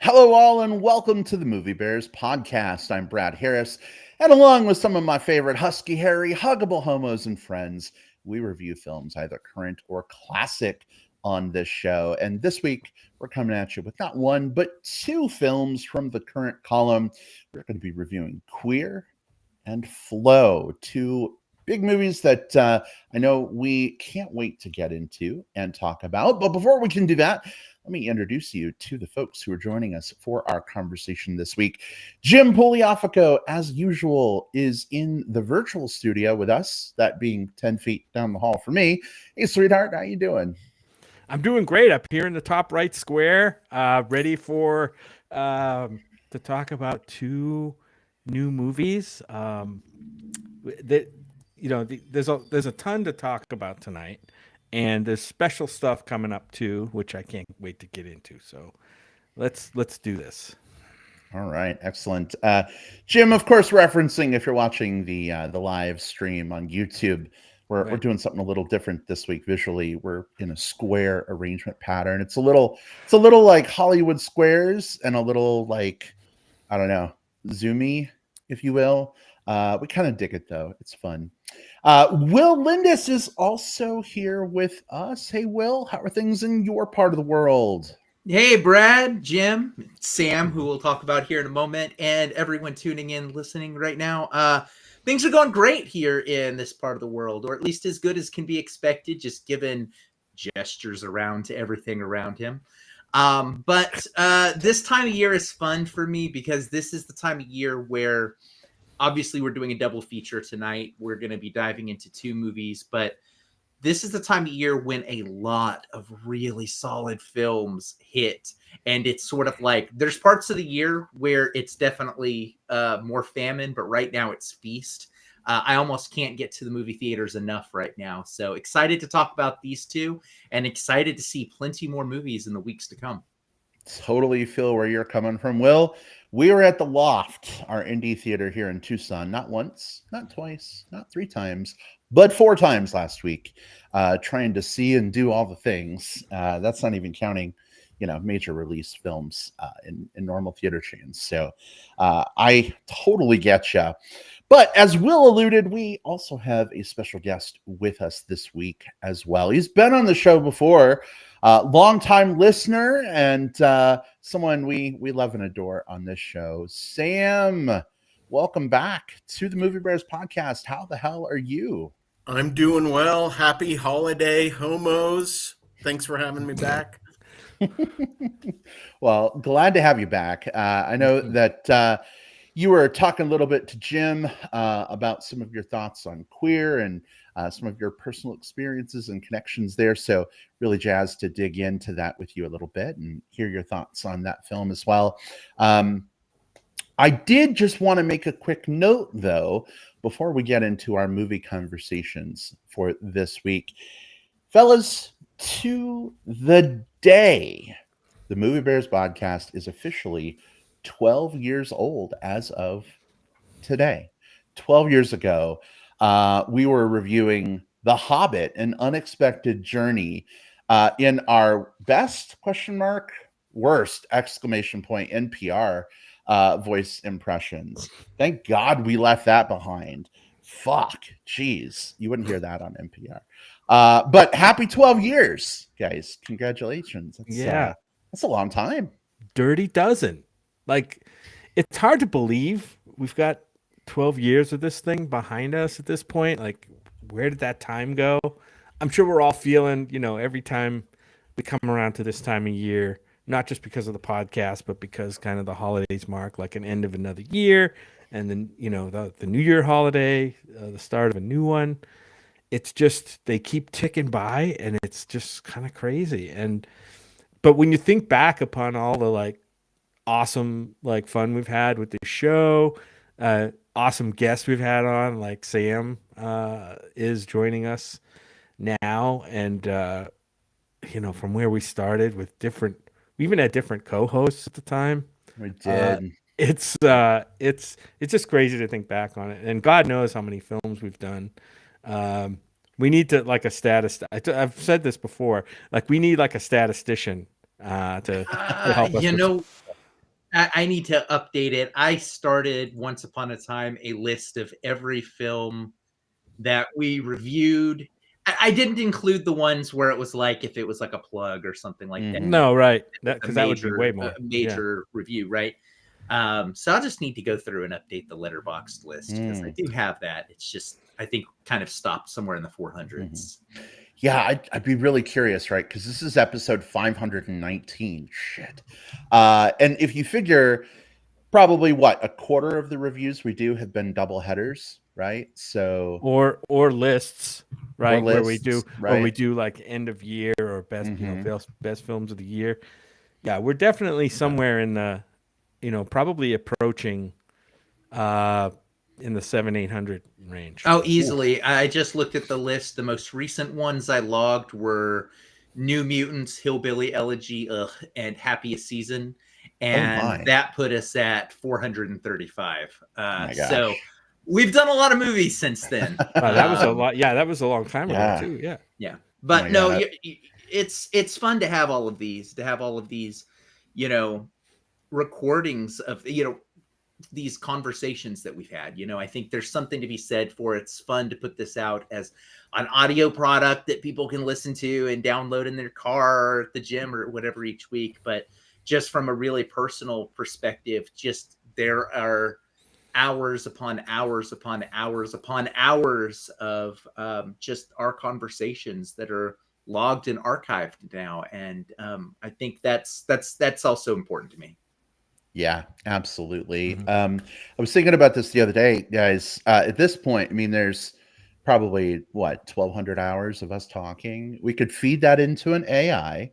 Hello, all, and welcome to the Movie Bears podcast. I'm Brad Harris, and along with some of my favorite husky, hairy, huggable homos and friends, we review films, either current or classic, on this show. And this week, we're coming at you with not one, but two films from the current column. We're going to be reviewing Queer and Flow, two big movies that I know we can't wait to get into and talk about. But before we can do that, let me introduce you to the folks who are joining us for our conversation this week. Jim Poliafico, as usual, is in the virtual studio with us, that being 10 feet down the hall for me. Hey, sweetheart, how you doing? I'm doing great up here in the top right square, ready for to talk about two new movies. There's a ton to talk about tonight, and there's special stuff coming up too, which I can't wait to get into. So let's do this. All right, excellent. Jim, of course, referencing if you're watching the live stream on YouTube, we're doing something a little different this week visually. We're in a square arrangement pattern. It's a little like Hollywood squares and a little like, I don't know, zoomy, if you will. We kind of dig it though. It's fun. Will Lindis is also here with us. Hey, Will, how are things in your part of the world? Hey, Brad, Jim, Sam, who we'll talk about here in a moment, and everyone tuning in, listening right now. Things are going great here in this part of the world, or at least as good as can be expected, just given gestures around to everything around him. But this time of year is fun for me because this is the time of year where obviously we're doing a double feature tonight. We're going to be diving into two movies, but this is the time of year when a lot of really solid films hit. And it's sort of like there's parts of the year where it's definitely more famine, but right now it's feast. I almost can't get to the movie theaters enough right now. So excited to talk about these two and excited to see plenty more movies in the weeks to come. Totally feel where you're coming from, Will. We were at the Loft, our indie theater here in Tucson, not once, not twice, not three times, but four times last week, trying to see and do all the things. That's not even counting, major release films in normal theater chains. So I totally get you. But as Will alluded, we also have a special guest with us this week as well. He's been on the show before, longtime listener and someone we love and adore on this show. Sam, welcome back to the Movie Bears podcast. How the hell are you? I'm doing well. Happy holiday, homos. Thanks for having me back. Well, glad to have you back. I know that you were talking a little bit to Jim about some of your thoughts on Queer and some of your personal experiences and connections there. So really jazzed to dig into that with you a little bit and hear your thoughts on that film as well. I did just want to make a quick note, though, before we get into our movie conversations for this week. Fellas, to the day, the Movie Bears podcast is officially 12 years old as of today. 12 years ago, we were reviewing The Hobbit, An Unexpected Journey, in our best ? Worst ! NPR voice impressions. Thank God we left that behind. Fuck, jeez, you wouldn't hear that on NPR. But happy 12 years, guys! Congratulations. That's a long time. Dirty dozen. Like, it's hard to believe we've got 12 years of this thing behind us at this point. Like, where did that time go? I'm sure we're all feeling, every time we come around to this time of year, not just because of the podcast, but because kind of the holidays mark like an end of another year. And then, the New Year holiday, the start of a new one. It's just, they keep ticking by and it's just kind of crazy. But when you think back upon all the awesome fun we've had with the show, awesome guests we've had on, like Sam is joining us now, and from where we started with we even had different co-hosts at the time. We did. It's just crazy to think back on it, and God knows how many films we've done. We need to a status. I've said this before. We need a statistician to help us. I need to update it. I started once upon a time a list of every film that we reviewed. I didn't include the ones where it was like if it was like a plug or something like that. No, right. A Because that would be way major, more. major review, right? So I'll just need to go through and update the letterboxd list because I do have that. It's just I think kind of stopped somewhere in the 400s. Yeah, I'd be really curious, right? Because this is episode 519. Shit. And if you figure probably what, a quarter of the reviews we do have been double headers, right? So or lists, right? Or where lists, we do like end of year or best, best films of the year. Yeah, we're definitely somewhere in the, probably approaching in the 700-800 range. Oh, easily. I just looked at the list. The most recent ones I logged were New Mutants, Hillbilly Elegy, and Happiest Season. And that put us at 435. So we've done a lot of movies since then. That was a lot. Yeah, that was a long time ago too. Yeah. Yeah. But no, it's fun to have all of these, recordings of, these conversations that we've had. I think there's something to be said for it's fun to put this out as an audio product that people can listen to and download in their car or at the gym or whatever each week. But just from a really personal perspective, just there are hours upon hours upon hours upon hours of just our conversations that are logged and archived now. And I think that's also important to me. Yeah, absolutely. I was thinking about this the other day, guys. At this point, I mean, there's probably 1,200 hours of us talking. We could feed that into an AI,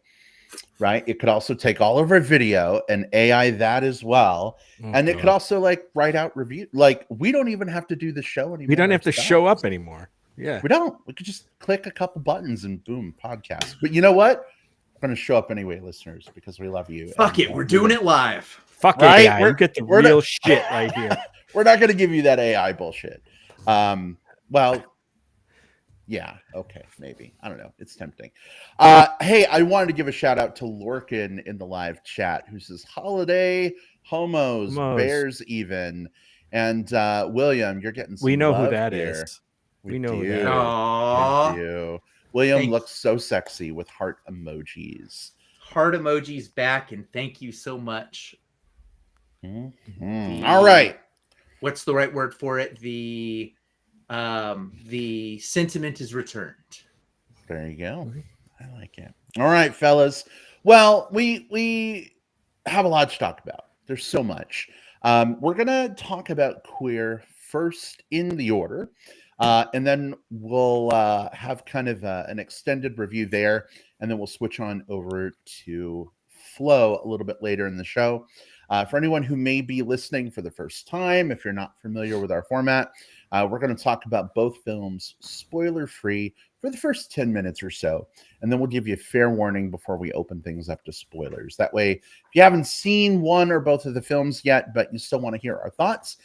right? It could also take all of our video and AI that as well. It could also like write out review. Like we don't even have to do the show anymore. We don't have to show up anymore. Yeah, we don't. We could just click a couple buttons and boom, podcast. But you know what? We're going to show up anyway, listeners, because we love you. Fuck it, we're doing it live. Fuck right? AI. You get the real shit right here. We're not going to give you that AI bullshit. Well, yeah, okay, maybe. I don't know. It's tempting. Hey, I wanted to give a shout out to Lorcan in the live chat who says, holiday, homos, bears even. And William, you're getting some We know love who that here. is. We know who that is. Aww. William looks so sexy with heart emojis. Heart emojis back, and thank you so much. All right. What's the right word for it? The sentiment is returned. There you go. I like it. All right, fellas. Well, we have a lot to talk about. There's so much. We're gonna talk about queer first in the order. And then we'll have kind of an extended review there, and then we'll switch on over to Flow a little bit later in the show. For anyone who may be listening for the first time, if you're not familiar with our format, we're going to talk about both films spoiler-free for the first 10 minutes or so, and then we'll give you a fair warning before we open things up to spoilers. That way, if you haven't seen one or both of the films yet, but you still want to hear our thoughts,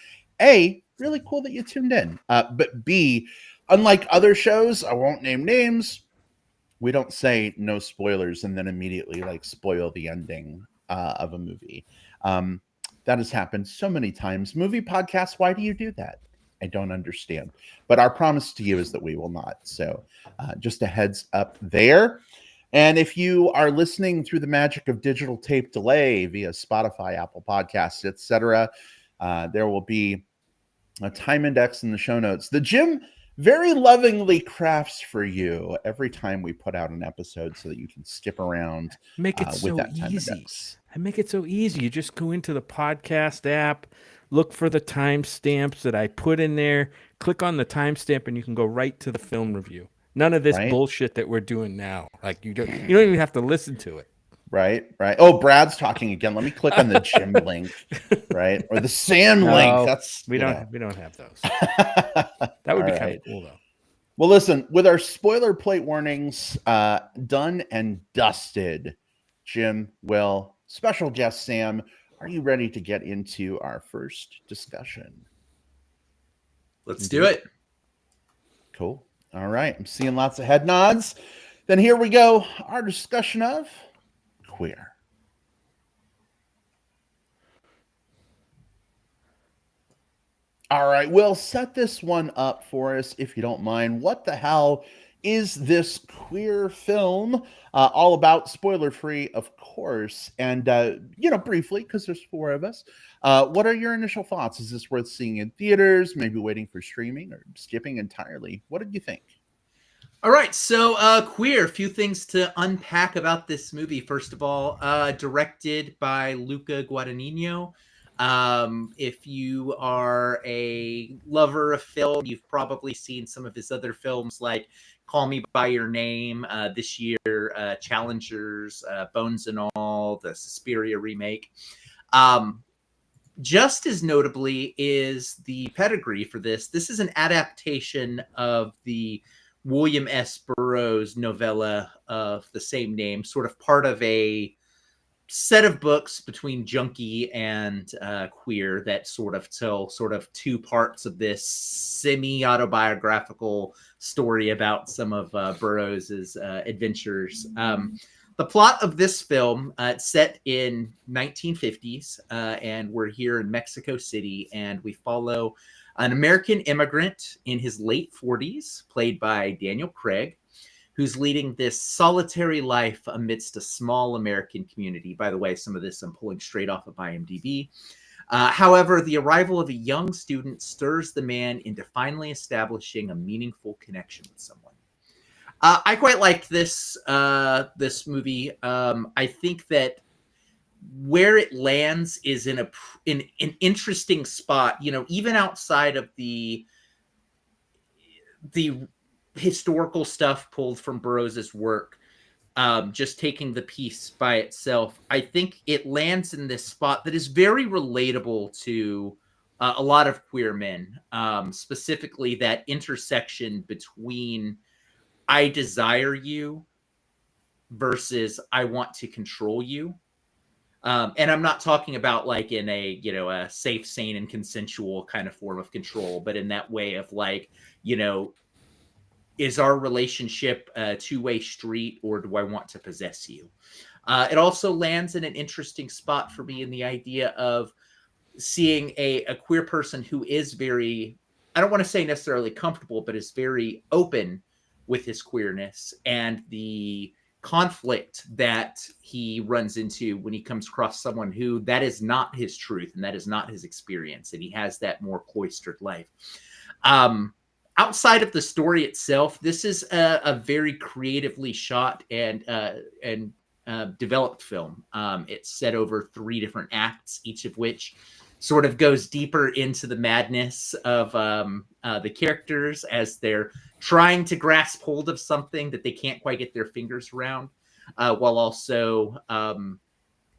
A, really cool that you tuned in. But B, unlike other shows, I won't name names, we don't say no spoilers and then immediately like spoil the ending of a movie. That has happened so many times. Movie podcasts, why do you do that? I don't understand. But our promise to you is that we will not. So just a heads up there. And if you are listening through the magic of digital tape delay via Spotify, Apple Podcasts, etc., there will be a time index in the show notes. The Jim very lovingly crafts for you every time we put out an episode so that you can skip around. Make it so easy. I make it so easy. You just go into the podcast app, look for the timestamps that I put in there, click on the timestamp, and you can go right to the film review. None of this bullshit that we're doing now. Like you don't even have to listen to it. Right. Oh, Brad's talking again. Let me click on the Jim link, right? Or the Sam link. That's we don't have those. That would be kind of cool though. Well, listen, with our spoiler plate warnings done and dusted, Jim, Will, special guest Sam, are you ready to get into our first discussion? Let's do it. Cool. All right. I'm seeing lots of head nods. Then here we go. Our discussion of queer. All right, well, set this one up for us if you don't mind. What the hell is this queer film all about? Spoiler free, of course. And, briefly, because there's four of us, what are your initial thoughts? Is this worth seeing in theaters, maybe waiting for streaming, or skipping entirely? What did you think? All right, so Queer, a few things to unpack about this movie. First of all, directed by Luca Guadagnino. If you are a lover of film, you've probably seen some of his other films like Call Me By Your Name, this year, Challengers, Bones and All, the Suspiria remake. Just as notably is the pedigree for this. This is an adaptation of the William S. Burroughs novella of the same name, sort of part of a set of books between Junkie and Queer that sort of tell sort of two parts of this semi-autobiographical story about some of Burroughs's adventures. The plot of this film, it's set in 1950s, and we're here in Mexico City, and we follow an American immigrant in his late 40s, played by Daniel Craig, who's leading this solitary life amidst a small American community. By the way, some of this I'm pulling straight off of IMDb. However, the arrival of a young student stirs the man into finally establishing a meaningful connection with someone. I quite like this movie. I think that where it lands is in an interesting spot. Even outside of the historical stuff pulled from Burroughs's work, just taking the piece by itself, I think it lands in this spot that is very relatable to a lot of queer men, specifically that intersection between I desire you versus I want to control you. And I'm not talking about like in a safe, sane, and consensual kind of form of control, but in that way of like, is our relationship a two-way street, or do I want to possess you? It also lands in an interesting spot for me in the idea of seeing a queer person who is very, I don't want to say necessarily comfortable, but is very open with his queerness and the conflict that he runs into when he comes across someone who that is not his truth and that is not his experience, and he has that more cloistered life. Outside of the story itself, this is a very creatively shot and developed film. It's set over 3 different acts, each of which sort of goes deeper into the madness of the characters as they're trying to grasp hold of something that they can't quite get their fingers around, while also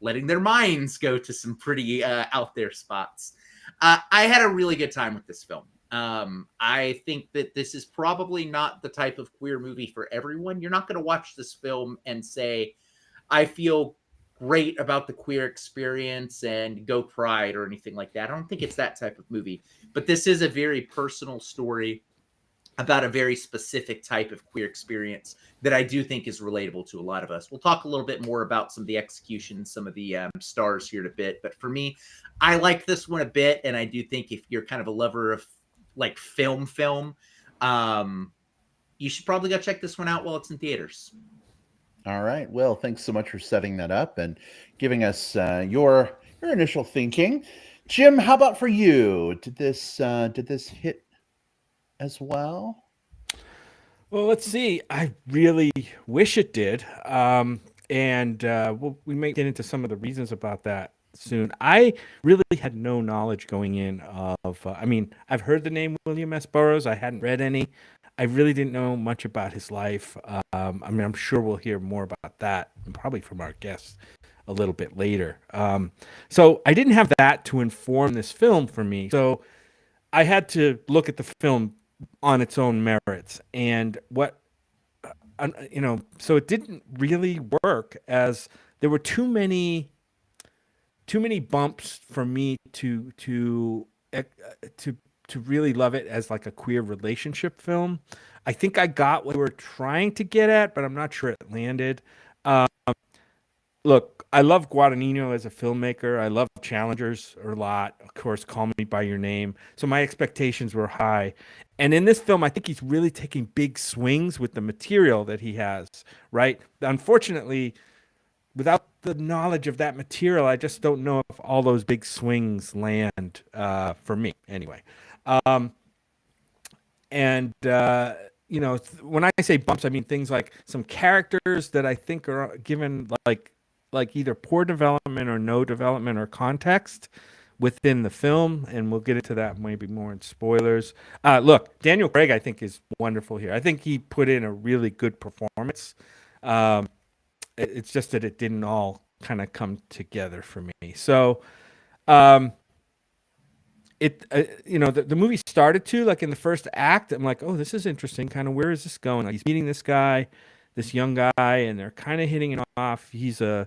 letting their minds go to some pretty out there spots. I had a really good time with this film. I think that this is probably not the type of queer movie for everyone. You're not going to watch this film and say, I feel great about the queer experience and go Pride or anything like that. I don't think it's that type of movie, but this is a very personal story about a very specific type of queer experience that I do think is relatable to a lot of us. We'll talk a little bit more about some of the execution, some of the stars here in a bit, but for me, I like this one a bit, and I do think if you're kind of a lover of like film, you should probably go check this one out while it's in theaters. All right. Well, thanks so much for setting that up and giving us your initial thinking. Jim, how about for you? Did this hit as well? Well, let's see. I really wish it did. We may get into some of the reasons about that soon. I really had no knowledge going in of, I've heard the name William S. Burroughs. I hadn't read any. I really didn't know much about his life. I'm sure we'll hear more about that, and probably from our guests a little bit later. So I didn't have that to inform this film for me. So I had to look at the film on its own merits, and so it didn't really work, as there were too many bumps for me to really love it as like a queer relationship film. I think I got what we were trying to get at, but I'm not sure it landed. look, I love Guadagnino as a filmmaker. I love Challengers a lot. Of course, Call Me by Your Name. So my expectations were high. And in this film, I think he's really taking big swings with the material that he has, right? Unfortunately, without the knowledge of that material, I just don't know if all those big swings land for me anyway. Um, and when I say bumps, I mean things like some characters that I think are given like either poor development or no development or context within the film, and we'll get into that maybe more in spoilers. Look, Daniel Craig, I think, is wonderful here. I think he put in a really good performance. Um, it's just that it didn't all kind of come together for me. So, um, the movie started to like in the first act. I'm like, oh, this is interesting. Kind of where is this going? Like, he's meeting this guy, this young guy, and they're kind of hitting it off. He's a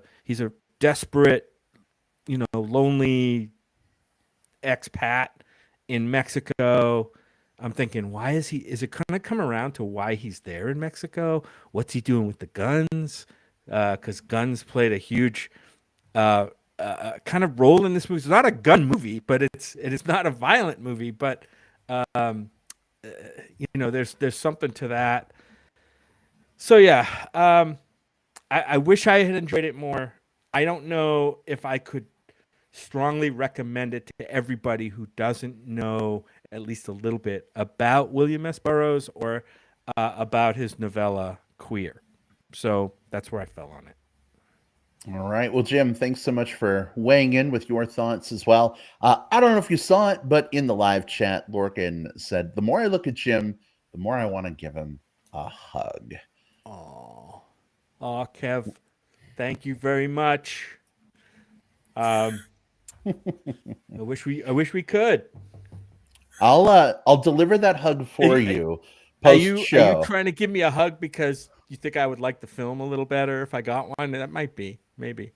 desperate, lonely expat in Mexico. I'm thinking, why is he? Is it going to come around to why he's there in Mexico? What's he doing with the guns? Because guns played a huge uh, kind of role in this movie. It's not a gun movie, but it is not a violent movie. But um, there's something to that. So yeah, I wish I had enjoyed it more. I don't know if I could strongly recommend it to everybody who doesn't know at least a little bit about William S. Burroughs or about his novella Queer. So that's where I fell on it. All right. Well, Jim, thanks so much for weighing in with your thoughts as well. I don't know if you saw it, but in the live chat, Lorcan said, the more I look at Jim, the more I want to give him a hug. Oh, Kev, thank you very much. I wish we could. I'll deliver that hug for you post show. Are you trying to give me a hug because you think I would like the film a little better if I got one? That might be, maybe.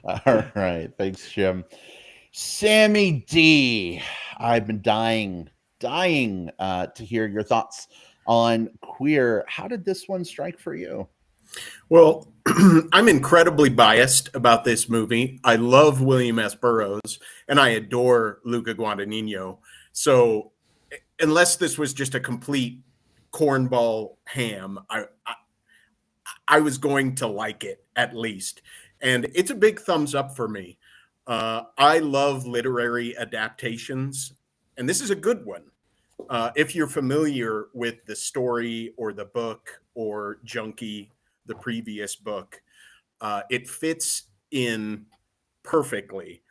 All right, thanks, Jim. Sammy D, I've been dying to hear your thoughts on Queer. How did this one strike for you? Well, I'm incredibly biased about this movie. I love William S. Burroughs, and I adore Luca Guadagnino. So unless this was just a complete cornball ham, I was going to like it at least. And it's a big thumbs up for me. I love literary adaptations, and this is a good one. If you're familiar with the story or the book or Junkie, the previous book, it fits in perfectly,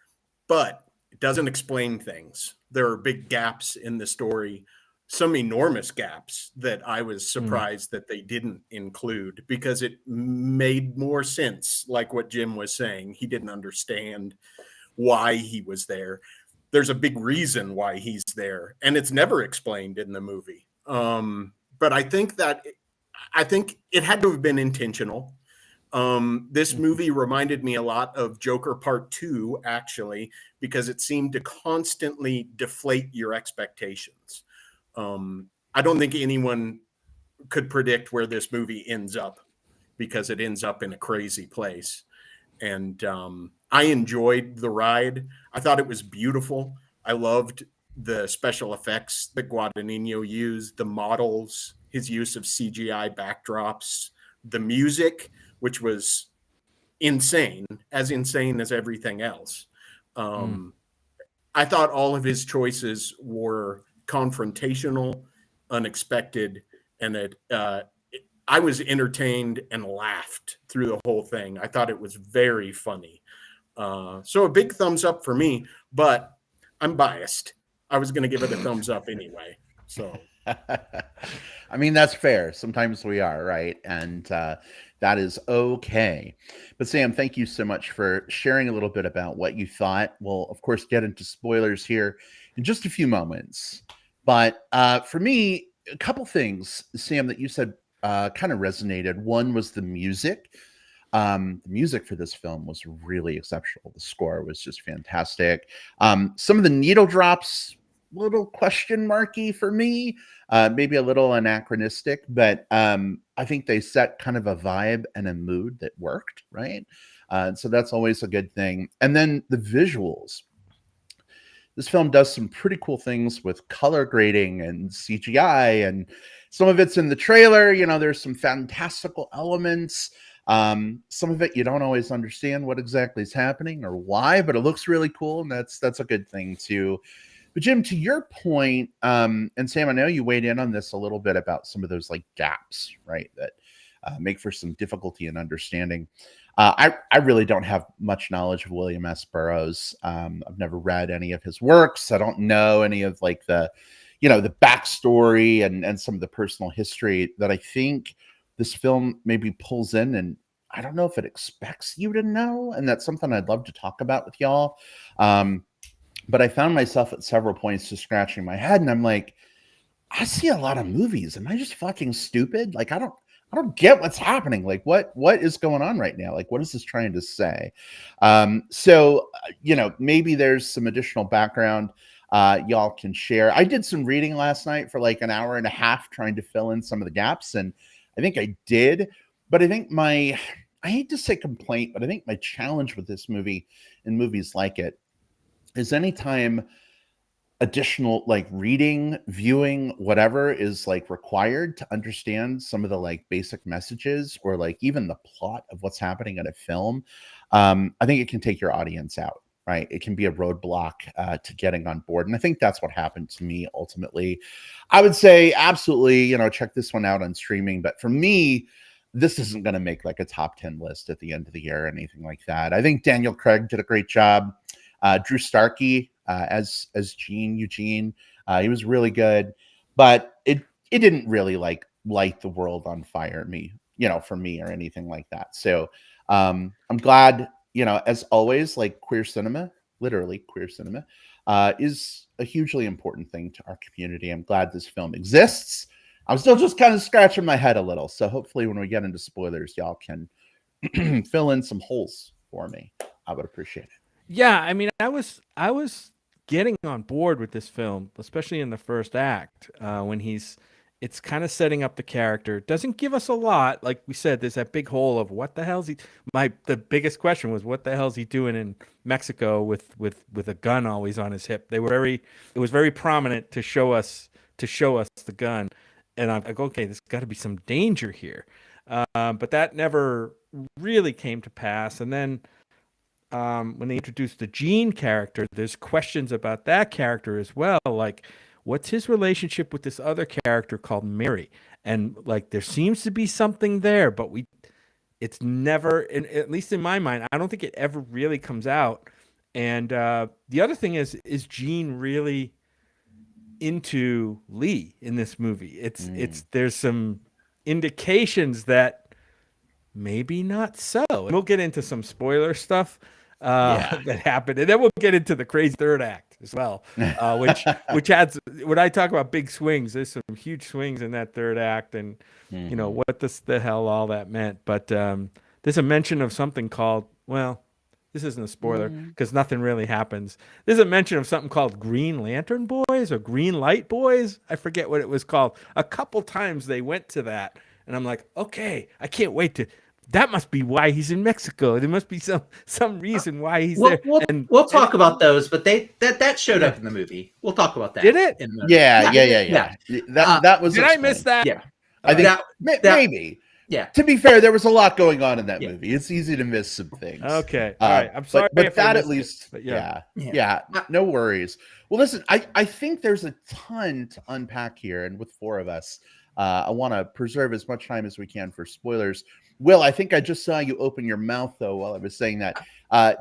but it doesn't explain things. There are big gaps in the story, some enormous gaps that I was surprised that they didn't include because it made more sense. Like what Jim was saying, he didn't understand why he was there. There's a big reason why he's there, and it's never explained in the movie. But I think it had to have been intentional. This movie reminded me a lot of Joker Part 2, actually, because it seemed to constantly deflate your expectations. I don't think anyone could predict where this movie ends up because it ends up in a crazy place. And I enjoyed the ride. I thought it was beautiful. I loved the special effects that Guadagnino used, the models, his use of CGI backdrops, the music, which was insane as everything else. I thought all of his choices were confrontational, unexpected, and I was entertained and laughed through the whole thing. I thought it was very funny. So a big thumbs up for me, but I'm biased. I was going to give it a thumbs up anyway. So, I mean, that's fair. Sometimes we are, right? And that is okay. But Sam, thank you so much for sharing a little bit about what you thought. We'll, of course, get into spoilers here in just a few moments. But for me, a couple things, Sam, that you said kind of resonated. One was the music. The music for this film was really exceptional. The score was just fantastic. Some of the needle drops little question marky for me, maybe a little anachronistic, but I think they set kind of a vibe and a mood that worked, right? So that's always a good thing. And then the visuals. This film does some pretty cool things with color grading and CGI, and some of it's in the trailer. You know, there's some fantastical elements. Some of it you don't always understand what exactly is happening or why, but it looks really cool, and that's a good thing too. But Jim, to your point, and Sam, I know you weighed in on this a little bit about some of those like gaps, right, that make for some difficulty in understanding. I really don't have much knowledge of William S. Burroughs. I've never read any of his works. I don't know any of like the backstory and some of the personal history that I think this film maybe pulls in, and I don't know if it expects you to know. And that's something I'd love to talk about with y'all. But I found myself at several points just scratching my head, and I'm like, I see a lot of movies. Am I just fucking stupid? Like, I don't get what's happening. Like, what is going on right now? Like, what is this trying to say? So, maybe there's some additional background y'all can share. I did some reading last night for like an hour and a half trying to fill in some of the gaps, and I think I did. But I think I hate to say complaint, but I think my challenge with this movie and movies like it is anytime additional like reading, viewing, whatever is like required to understand some of the like basic messages or like even the plot of what's happening in a film, I think it can take your audience out, right? It can be a roadblock to getting on board. And I think that's what happened to me ultimately. I would say absolutely, check this one out on streaming. But for me, this isn't going to make like a top 10 list at the end of the year or anything like that. I think Daniel Craig did a great job. Drew Starkey as Eugene, he was really good, but it didn't really like light the world on fire for me or anything like that. So I'm glad, as always, like queer cinema, literally queer cinema, is a hugely important thing to our community. I'm glad this film exists. I'm still just kind of scratching my head a little. So hopefully when we get into spoilers, y'all can fill in some holes for me. I would appreciate it. Yeah, I mean, I was getting on board with this film, especially in the first act, when it's kind of setting up the character. It doesn't give us a lot, like we said. There's that big hole of what the hell's he? The biggest question was what the hell's he doing in Mexico with a gun always on his hip. It was very prominent to show us the gun, and I'm like, okay, there's got to be some danger here, but that never really came to pass, and then. When they introduced the Gene character, there's questions about that character as well. Like, what's his relationship with this other character called Mary? And like, there seems to be something there, but it's never, at least in my mind, I don't think it ever really comes out. And the other thing is Gene really into Lee in this movie? There's some indications that maybe not so. And we'll get into some spoiler stuff that happened, and then we'll get into the crazy third act as well, which adds. When I talk about big swings, there's some huge swings in that third act, and what the hell all that meant. But there's a mention of something called, well, this isn't a spoiler because nothing really happens. There's a mention of something called Green Lantern Boys or Green Light Boys. I forget what it was called. A couple times they went to that, and I'm like, okay, I can't wait to. That must be why he's in Mexico. There must be some reason why he's there. We'll talk about those, but that showed up in the movie. We'll talk about that. Did it? Yeah. That was. Did I miss that? Yeah, I think maybe. Yeah. To be fair, there was a lot going on in that movie. It's easy to miss some things. Okay. All right. I'm sorry. But that at least, yeah. No worries. Well, listen, I think there's a ton to unpack here. And with four of us, I want to preserve as much time as we can for spoilers. Will, I think I just saw you open your mouth, though, while I was saying that.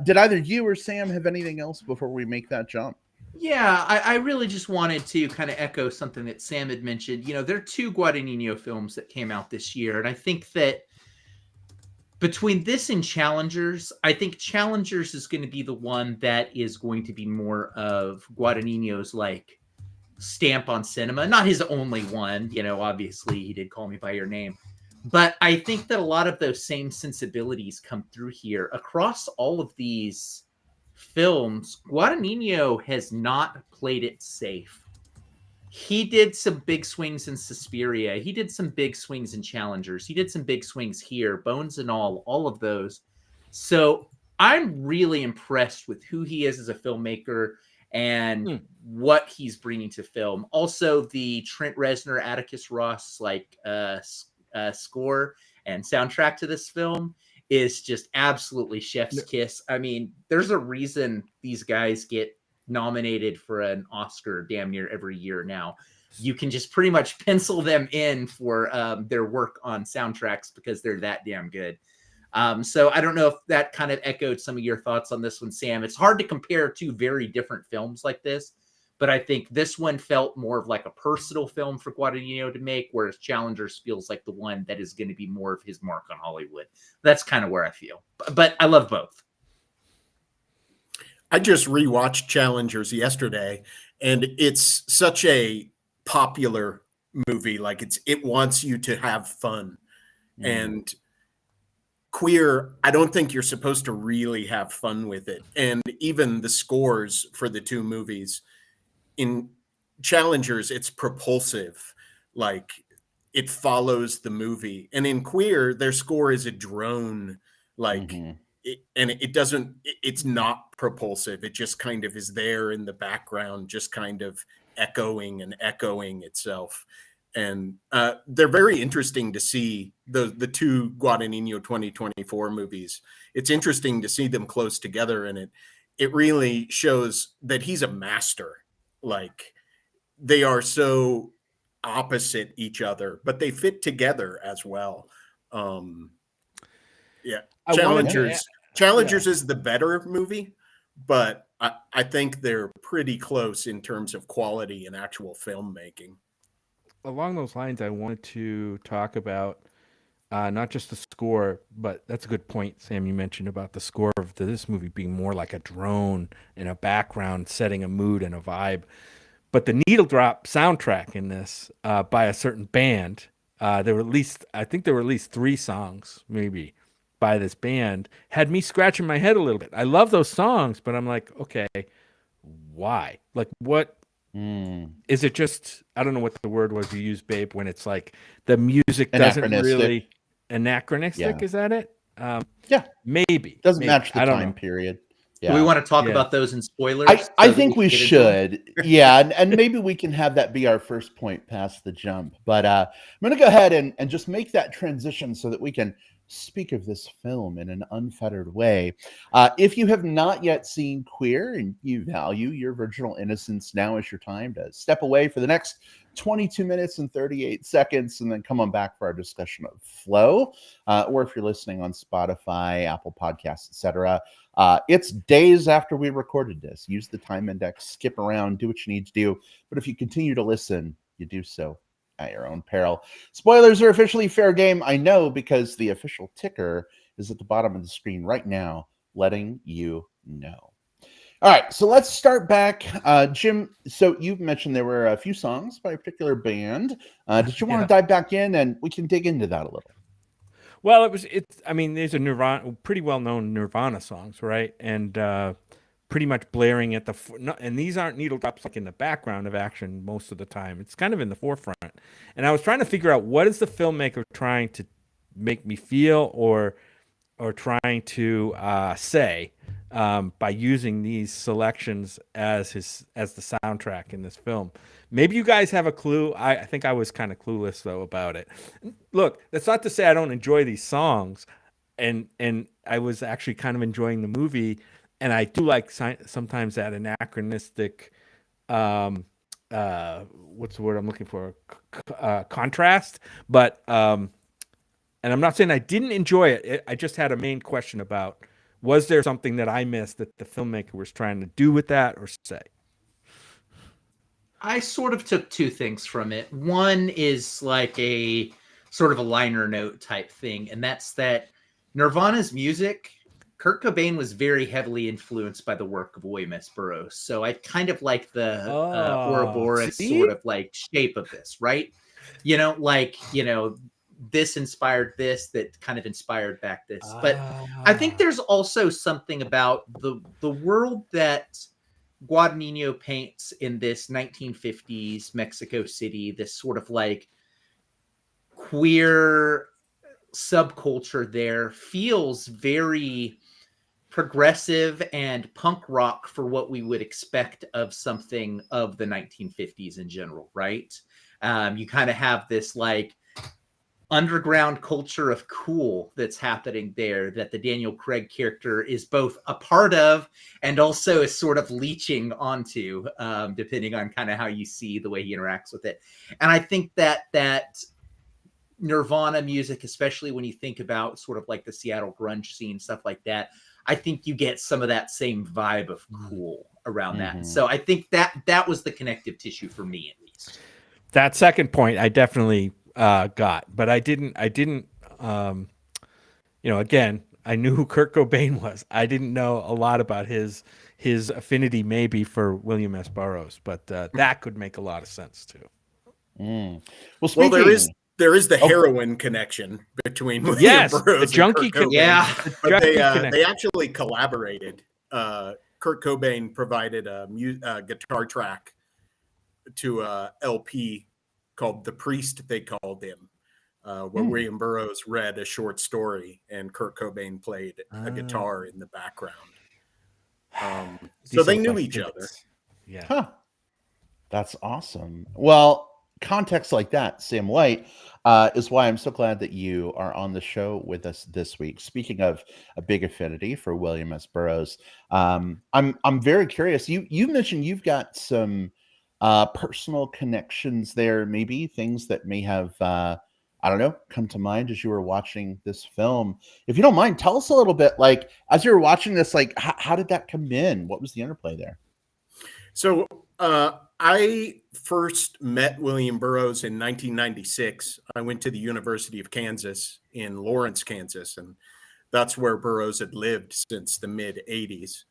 Did either you or Sam have anything else before we make that jump? Yeah, I really just wanted to kind of echo something that Sam had mentioned. There are two Guadagnino films that came out this year, and I think that between this and Challengers, I think Challengers is going to be the one that is going to be more of Guadagnino's like stamp on cinema. Not his only one, obviously he did Call Me by Your Name. But I think that a lot of those same sensibilities come through here across all of these films, Guadagnino has not played it safe. He did some big swings in Suspiria. He did some big swings in Challengers. He did some big swings here, Bones and all of those. So I'm really impressed with who he is as a filmmaker and what he's bringing to film. Also, the Trent Reznor, Atticus Ross score and soundtrack to this film is just absolutely chef's kiss. I mean, there's a reason these guys get nominated for an Oscar damn near every year now. You can just pretty much pencil them in for their work on soundtracks because they're that damn good. So I don't know if that kind of echoed some of your thoughts on this one, Sam. It's hard to compare two very different films like this, but I think this one felt more of like a personal film for Guadagnino to make, whereas Challengers feels like the one that is going to be more of his mark on Hollywood. That's kind of where I feel. But I love both. I just rewatched Challengers yesterday, and it's such a popular movie. Like it wants you to have fun. And Queer, I don't think you're supposed to really have fun with it. And even the scores for the two movies, in Challengers, it's propulsive. Like it follows the movie. And in Queer, their score is a drone. Like it's not propulsive. It just kind of is there in the background, just kind of echoing itself. And they're very interesting to see the two Guadagnino 2024 movies. It's interesting to see them close together, and it really shows that he's a master. Like they are so opposite each other, but they fit together as well. Challengers is the better movie, but I think they're pretty close in terms of quality and actual filmmaking. Along those lines, I wanted to talk about not just the score, but that's a good point, Sam. You mentioned about the score of this movie being more like a drone in a background, setting a mood and a vibe. But the needle drop soundtrack in this by a certain band, I think there were at least 3 songs, maybe, by this band, had me scratching my head a little bit. I love those songs, but I'm like, okay, why? Like, what? Is it just, I don't know what the word was you used, Babe, when it's like the music doesn't really anachronistic? Yeah. Is that it? Maybe. Doesn't match the time period. Yeah. Do we want to talk about those in spoilers? I think we should. And maybe we can have that be our first point past the jump. But I'm going to go ahead and just make that transition so that we can speak of this film in an unfettered way. If you have not yet seen Queer and you value your virginal innocence, now is your time to step away for the next 22 minutes and 38 seconds and then come on back for our discussion of Flow. Or if you're listening on Spotify, Apple Podcasts, etc., it's days after we recorded this. Use the time index, skip around, do what you need to do. But if you continue to listen, you do so at your own peril. Spoilers are officially fair game, I know, because the official ticker is at the bottom of the screen right now, letting you know. All right, so let's start back. Jim, so you've mentioned there were a few songs by a particular band. Did you want to dive back in, and we can dig into that a little? Well, I mean, there's a pretty well-known Nirvana songs, right? And pretty much blaring at and these aren't needle drops like in the background of action most of the time. It's kind of in the forefront. And I was trying to figure out, what is the filmmaker trying to make me feel or trying to say by using these selections as the soundtrack in this film. Maybe you guys have a clue. I think I was kind of clueless though about it. Look, that's not to say I don't enjoy these songs, and I was actually kind of enjoying the movie, and I do like sometimes that anachronistic what's the word I'm looking for? Contrast, but and I'm not saying I didn't enjoy it. I just had a main question about, was there something that I missed that the filmmaker was trying to do with that or say? I sort of took 2 things from it. One is like a sort of a liner note type thing, and that's that Nirvana's music, Kurt Cobain was very heavily influenced by the work of William S. Burroughs. So I kind of like the Ouroboros sort of like shape of this, right? this inspired this, that kind of inspired back this. But I think there's also something about the world that Guadagnino paints in this 1950s Mexico City, this sort of like queer subculture there, feels very progressive and punk rock for what we would expect of something of the 1950s in general, right? You kind of have this like underground culture of cool that's happening there that the Daniel Craig character is both a part of and also is sort of leeching onto, depending on kind of how you see the way he interacts with it. And I think that Nirvana music, especially when you think about sort of like the Seattle grunge scene, stuff like that, I think you get some of that same vibe of cool around that. So I think that was the connective tissue for me, at least. That second point I definitely got, but I didn't again, I knew who Kurt Cobain was. I didn't know a lot about his affinity maybe for William S. Burroughs, but that could make a lot of sense too. Well, speaking, there is the heroin connection between William Burroughs the junkie and Kurt Cobain. Yeah, but they actually collaborated. Kurt Cobain provided a guitar track to a LP called "The Priest," they called him, where William Burroughs read a short story and Kurt Cobain played a guitar in the background. So they knew each other. Yeah. Huh. That's awesome. Well, context like that, Sam White, is why I'm so glad that you are on the show with us this week. Speaking of a big affinity for William S. Burroughs, I'm very curious. You mentioned you've got some personal connections there, maybe things that may have I don't know, come to mind as you were watching this film. If you don't mind, tell us a little bit, like, as you were watching this, like, how did that come in? What was the interplay there? So I first met William Burroughs in 1996. I went to the University of Kansas in Lawrence, Kansas, and that's where Burroughs had lived since the mid 80s.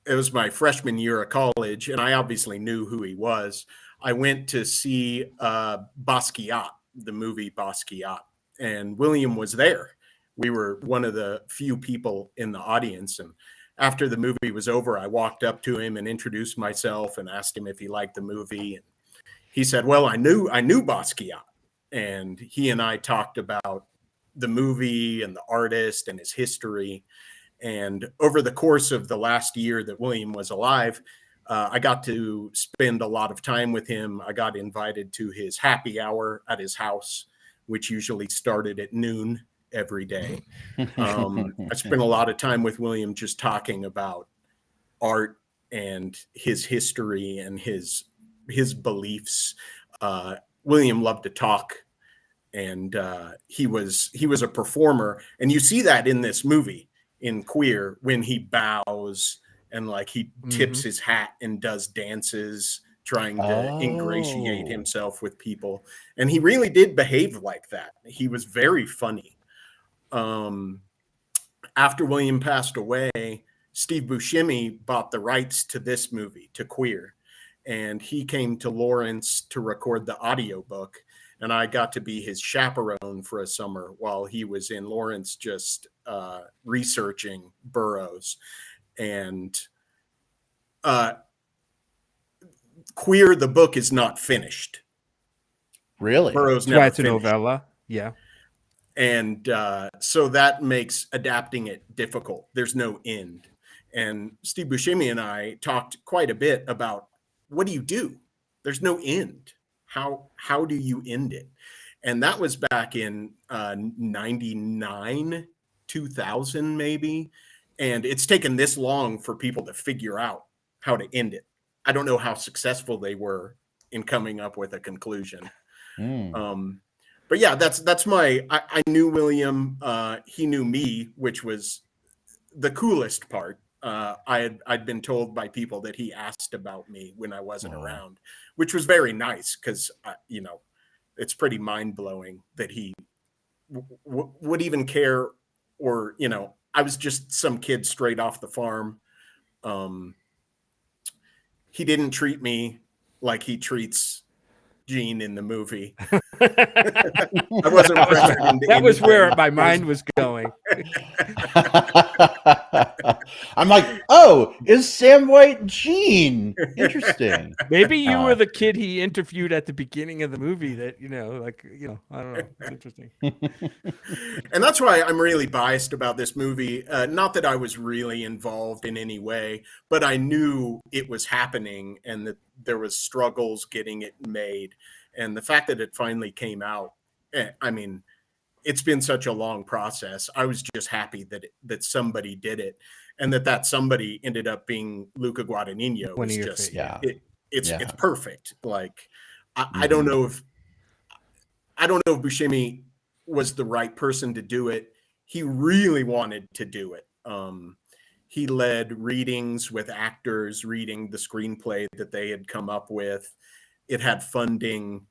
It was my freshman year of college, and I obviously knew who he was. I went to see Basquiat, the movie Basquiat, and William was there. We were one of the few people in the audience, and after the movie was over, I walked up to him and introduced myself and asked him if he liked the movie. And he said, "Well, I knew Basquiat." And he and I talked about the movie and the artist and his history. And over the course of the last year that William was alive, I got to spend a lot of time with him. I got invited to his happy hour at his house, which usually started at noon every day. I spent a lot of time with William just talking about art and his history and his beliefs. William loved to talk, and he was a performer, and you see that in this movie, in Queer, when he bows and like he tips his hat and does dances, trying to ingratiate himself with people. And he really did behave like that. He was very funny. After William passed away, Steve Buscemi bought the rights to this movie, to Queer, and he came to Lawrence to record the audiobook, and I got to be his chaperone for a summer while he was in Lawrence just researching Burroughs. And Queer, the book, is not finished. Really? Burroughs never It's a finished. novella. Yeah. And so that makes adapting it difficult. There's no end. And Steve Buscemi and I talked quite a bit about, what do you do? There's no end. How do you end it? And that was back in 99, 2000 maybe. And it's taken this long for people to figure out how to end it. I don't know how successful they were in coming up with a conclusion. But yeah, that's I knew William, he knew me, which was the coolest part. I'd been told by people that he asked about me when I wasn't around, which was very nice, because it's pretty mind-blowing that he would even care, or I was just some kid straight off the farm. He didn't treat me like he treats Gene in the movie. I wasn't pressured into That was where anything. my mind was going. I'm like, oh, is Sam White Gene? Interesting. Maybe you were the kid he interviewed at the beginning of the movie that, I don't know. It's interesting. And that's why I'm really biased about this movie. Not that I was really involved in any way, but I knew it was happening and that there was struggles getting it made. And the fact that it finally came out, I mean, it's been such a long process. I was just happy that somebody did it, and that somebody ended up being Luca Guadagnino. One of Was your just favorite. it's perfect. Like I don't know if Buscemi was the right person to do it. He really wanted to do it. He led readings with actors reading the screenplay that they had come up with. It had funding.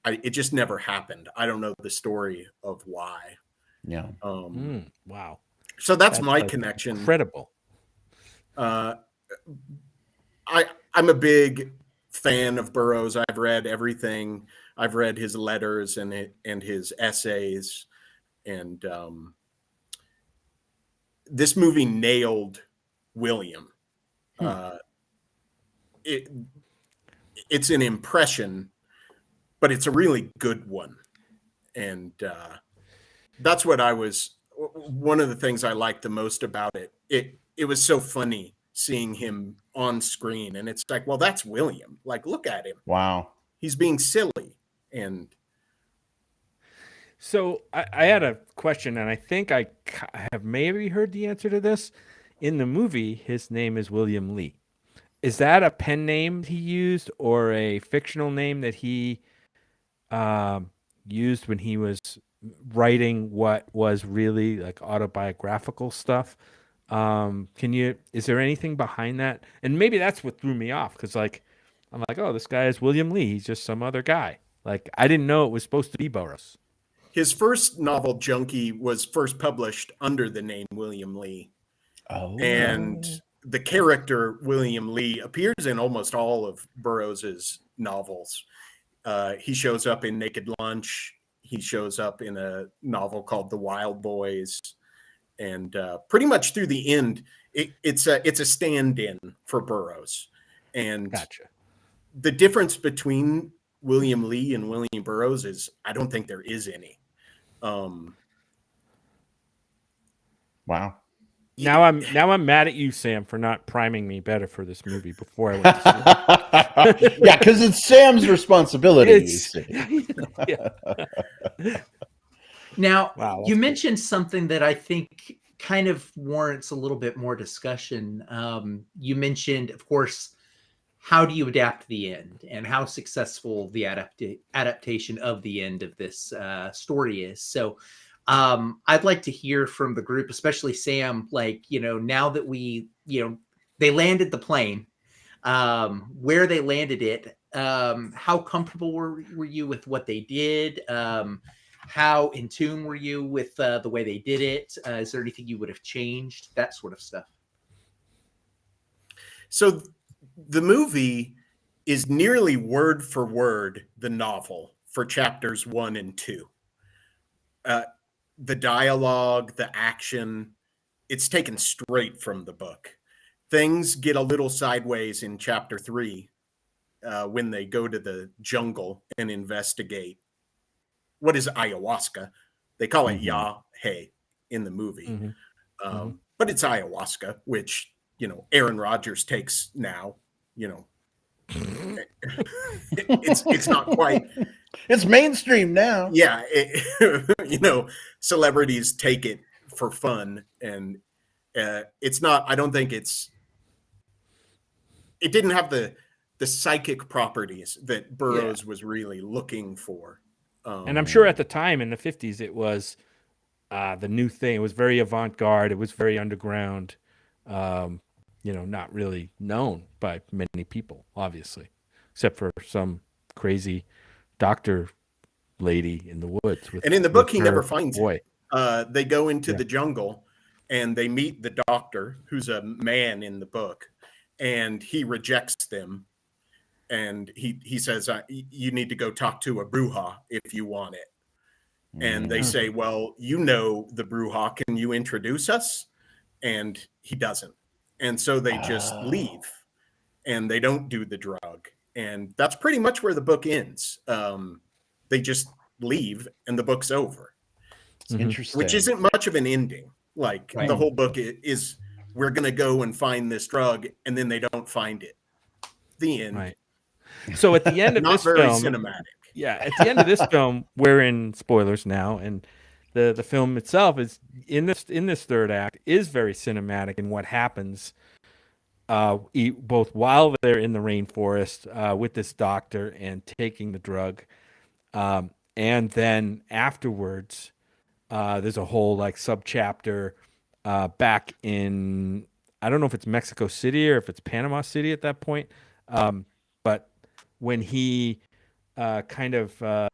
It just never happened. I don't know the story of why. Yeah. Wow. So that's my connection. Incredible. I'm a big fan of Burroughs. I've read everything. I've read his letters and his essays, and this movie nailed William. It's an impression, but it's a really good one. And that's what one of the things I liked the most about it. It was so funny seeing him on screen. And it's like, well, that's William. Like, look at him. Wow. He's being silly. And so I had a question, and I think I have maybe heard the answer to this. In the movie, his name is William Lee. Is that a pen name he used or a fictional name that he used when he was writing what was really like autobiographical stuff? Is there anything behind that? And maybe that's what threw me off, because I'm like, oh, this guy is William Lee. He's just some other guy. Like, I didn't know it was supposed to be Burroughs. his first novel, Junkie, was first published under the name William Lee. Oh. And the character William Lee appears in almost all of Burroughs's novels. He shows up in Naked Lunch. He shows up in a novel called The Wild Boys. And pretty much through the end, it's a stand-in for Burroughs. And Gotcha. the difference between William Lee and William Burroughs is I don't think there is any. Wow. Now I'm mad at you, Sam, for not priming me better for this movie before I went to see it. Yeah, because it's Sam's responsibility. You see. Yeah. Now, Wow, you mentioned something that I think kind of warrants a little bit more discussion. You mentioned, of course, how do you adapt the end and how successful the adaptation of the end of this story is. So I'd like to hear from the group, especially Sam, now that they landed the plane, where they landed it, how comfortable were you with what they did? How in tune were you with the way they did it? Is there anything you would have changed? That sort of stuff. So the movie is nearly word for word the novel for chapters 1 and 2. The dialogue, the action, it's taken straight from the book. Things get a little sideways in chapter 3 when they go to the jungle and investigate. What is ayahuasca? They call it Yahe in the movie. But it's ayahuasca, which, Aaron Rodgers takes now, it's not quite. It's mainstream now. Yeah. Celebrities take it for fun, and it's not, I don't think it didn't have the psychic properties that Burroughs was really looking for. And I'm sure at the time in the 50s, it was the new thing. It was very avant-garde. It was very underground, not really known by many people, obviously, except for some crazy doctor lady in the woods. And in the book, he never finds boy. it. They go into the jungle and they meet the doctor, who's a man in the book, and he rejects them. and he says, you need to go talk to a bruja if you want it. And they say, well, you know the bruja, can you introduce us? And he doesn't. And so they just leave, and they don't do the drug. And that's pretty much where the book ends. They just leave, and the book's over. It's interesting. Which isn't much of an ending. Like, the whole book is, we're going to go and find this drug, and then they don't find it. The end. Right. So at the end of Not this very film, cinematic. yeah, at the end of this film, we're in spoilers now, and the film itself is in this third act is very cinematic in what happens, both while they're in the rainforest with this doctor and taking the drug, and then afterwards, there's a whole like subchapter back in, I don't know if it's Mexico City or if it's Panama City at that point, but when he kind of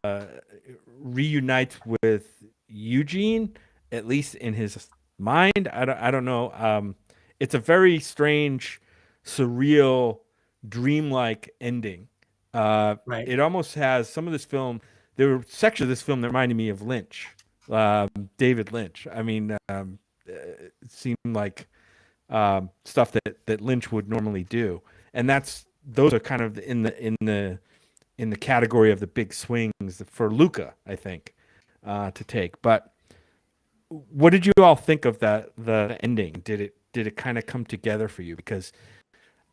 reunites with Eugene, at least in his mind. I don't know. It's a very strange, surreal, dreamlike ending. Right. It almost has some of this film. There were sections of this film that reminded me of Lynch, David Lynch. I mean, it seemed like stuff that Lynch would normally do, and those are kind of in the category of the big swings for Luca, I think, to take. But what did you all think of the ending? Did it kind of come together for you? Because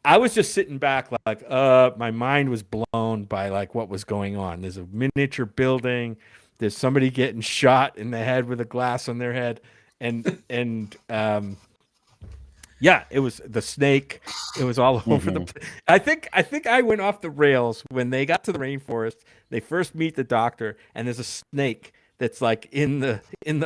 I was just sitting back like, my mind was blown by like what was going on. There's a miniature building. There's somebody getting shot in the head with a glass on their head, and yeah, it was the snake. It was all over the place. I think I went off the rails when they got to the rainforest. They first meet the doctor, and there's a snake that's like in the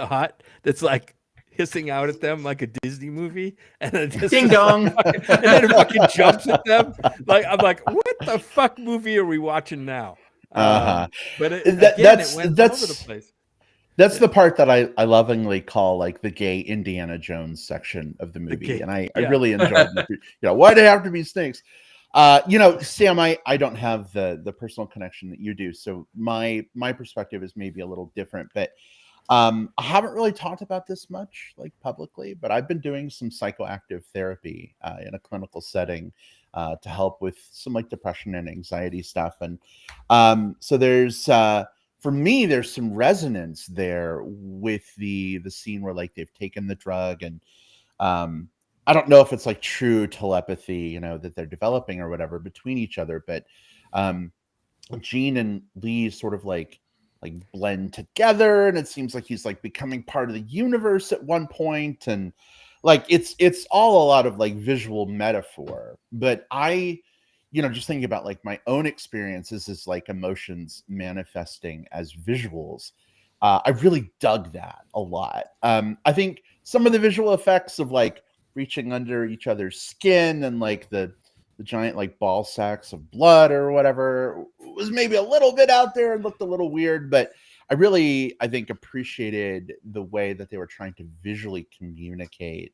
hut that's like hissing out at them like a Disney movie, and then just Ding dong, and then it fucking jumps at them. Like I'm like, what the fuck movie are we watching now? But it went all over the place. That's the part that I lovingly call like the gay Indiana Jones section of the movie. And I really enjoyed it. Why do they have to be snakes? Sam, I don't have the personal connection that you do. So my perspective is maybe a little different, but I haven't really talked about this much like publicly, but I've been doing some psychoactive therapy in a clinical setting to help with some like depression and anxiety stuff. And so there's for me, there's some resonance there with the scene where like they've taken the drug, and I don't know if it's like true telepathy, that they're developing or whatever between each other, but Gene and Lee sort of like blend together, and it seems like he's like becoming part of the universe at one point, and like it's all a lot of like visual metaphor. But I just thinking about like my own experiences as like emotions manifesting as visuals, I really dug that a lot. I think some of the visual effects of like reaching under each other's skin and like the giant like ball sacks of blood or whatever was maybe a little bit out there and looked a little weird, but I think appreciated the way that they were trying to visually communicate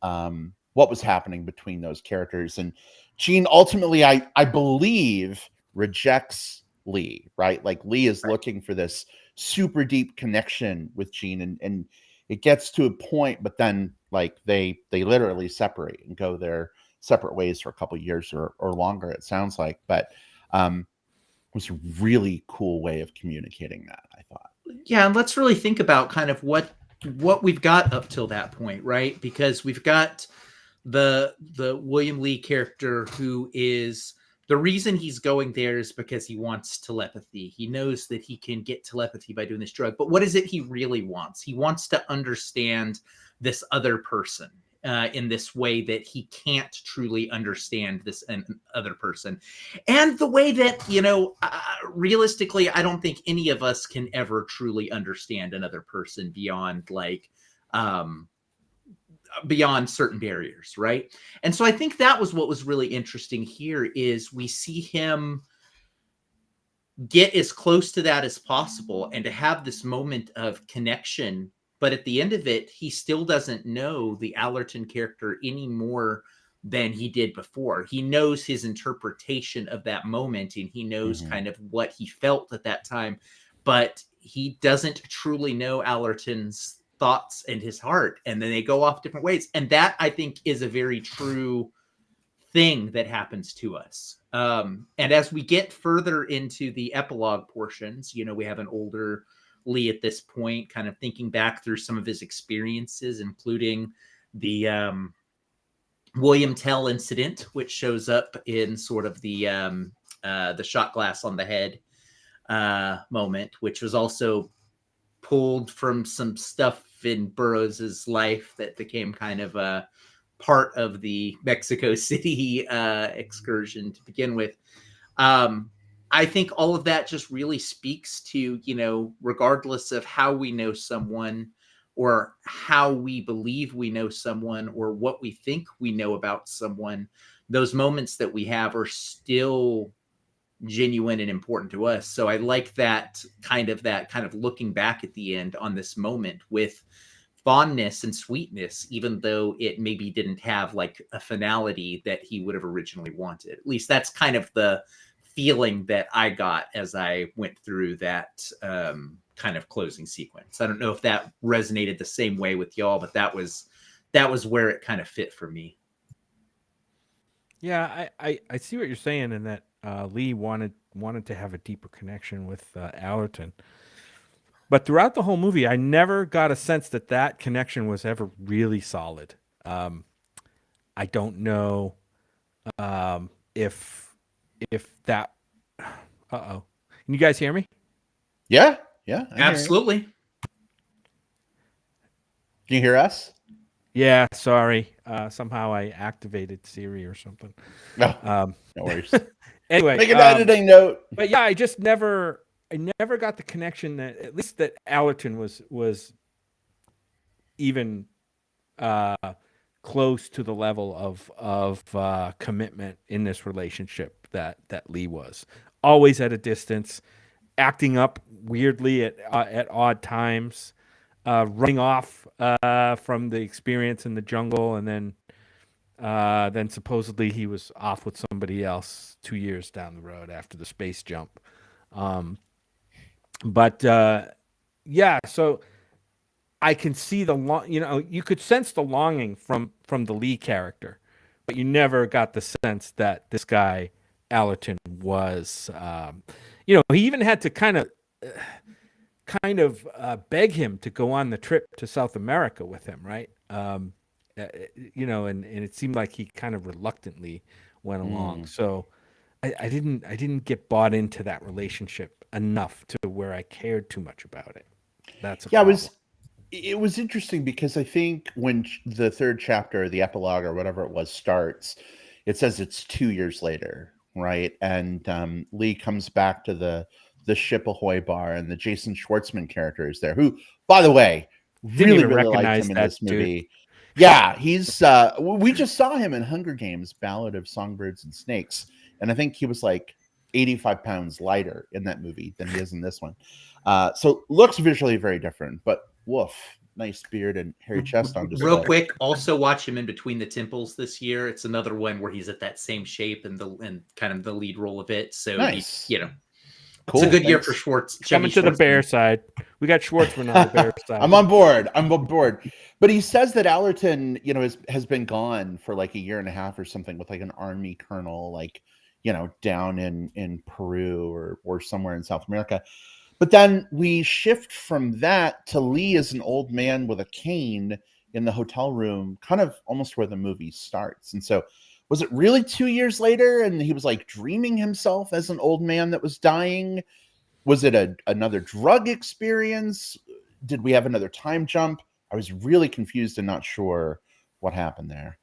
what was happening between those characters. And Gene ultimately, I believe, rejects Lee, right? Like Lee is looking for this super deep connection with Gene, and it gets to a point, but then like they literally separate and go their separate ways for a couple of years or longer, it sounds like. But it was a really cool way of communicating that, I thought. Yeah, and let's really think about kind of what we've got up till that point, right? Because we've got the William Lee character who is, the reason he's going there is because he wants telepathy. He knows that he can get telepathy by doing this drug. But what is it he really wants? He wants to understand this other person in this way that he can't truly understand this other person. And the way that, realistically, I don't think any of us can ever truly understand another person beyond like, beyond certain barriers, right? And so I think that was what was really interesting here is we see him get as close to that as possible and to have this moment of connection. But at the end of it, he still doesn't know the Allerton character any more than he did before. He knows his interpretation of that moment, and he knows kind of what he felt at that time, but he doesn't truly know Allerton's thoughts and his heart, and then they go off different ways. And that, I think, is a very true thing that happens to us. And as we get further into the epilogue portions, you know, we have an older Lee at this point, kind of thinking back through some of his experiences, including the William Tell incident, which shows up in sort of the shot glass on the head moment, which was also pulled from some stuff in Burroughs's life that became kind of a part of the Mexico City excursion to begin with. I think all of that just really speaks to, you know, regardless of how we know someone or how we believe we know someone or what we think we know about someone, those moments that we have are still genuine and important to us. So I like that kind of looking back at the end on this moment with fondness and sweetness, even though it maybe didn't have like a finality that he would have originally wanted. At least that's kind of the feeling that I got as I went through that kind of closing sequence. I don't know if that resonated the same way with y'all, but that was where it kind of fit for me. Yeah, I see what you're saying in that Lee wanted to have a deeper connection with Allerton. But throughout the whole movie, I never got a sense that connection was ever really solid. I don't know if that. Can you guys hear me? Yeah, yeah, Absolutely. Can you hear us? Yeah, sorry. Somehow I activated Siri or something. No, no worries. Anyway, make an editing note. But yeah, I never got the connection that at least that Allerton was even close to the level of commitment in this relationship that Lee was. Always at a distance, acting up weirdly at odd times, running off from the experience in the jungle, and then supposedly he was off with somebody else 2 years down the road after the space jump. But yeah, so I can see you could sense the longing from the Lee character, but you never got the sense that this guy Allerton was, he even had to kind of beg him to go on the trip to South America with him, right? And it seemed like he kind of reluctantly went along. So I didn't get bought into that relationship enough to where I cared too much about it. That's a problem. It was interesting because I think when the third chapter, the epilogue or whatever it was, starts, it says it's 2 years later, right? And Lee comes back to the Ship Ahoy bar, and the Jason Schwartzman character is there, who, by the way, really liked him in this movie. Dude. Yeah, he's we just saw him in Hunger Games: Ballad of Songbirds and Snakes, and I think he was like 85 pounds lighter in that movie than he is in this one. So looks visually very different, but woof, nice beard and hairy chest on display. Real quick, also watch him in Between the Temples this year. It's another one where he's at that same shape and kind of the lead role of it. So nice. Cool. It's a good year for Schwartz. Coming to the Bear side. We got Schwartzman on the Bear side. I'm on board. But he says that Allerton, has been gone for like a year and a half or something with like an army colonel, like, down in Peru or somewhere in South America. But then we shift from that to Lee as an old man with a cane in the hotel room, kind of almost where the movie starts. And so was it really 2 years later and he was like dreaming himself as an old man that was dying? Was it another drug experience? Did we have another time jump? I was really confused and not sure what happened there.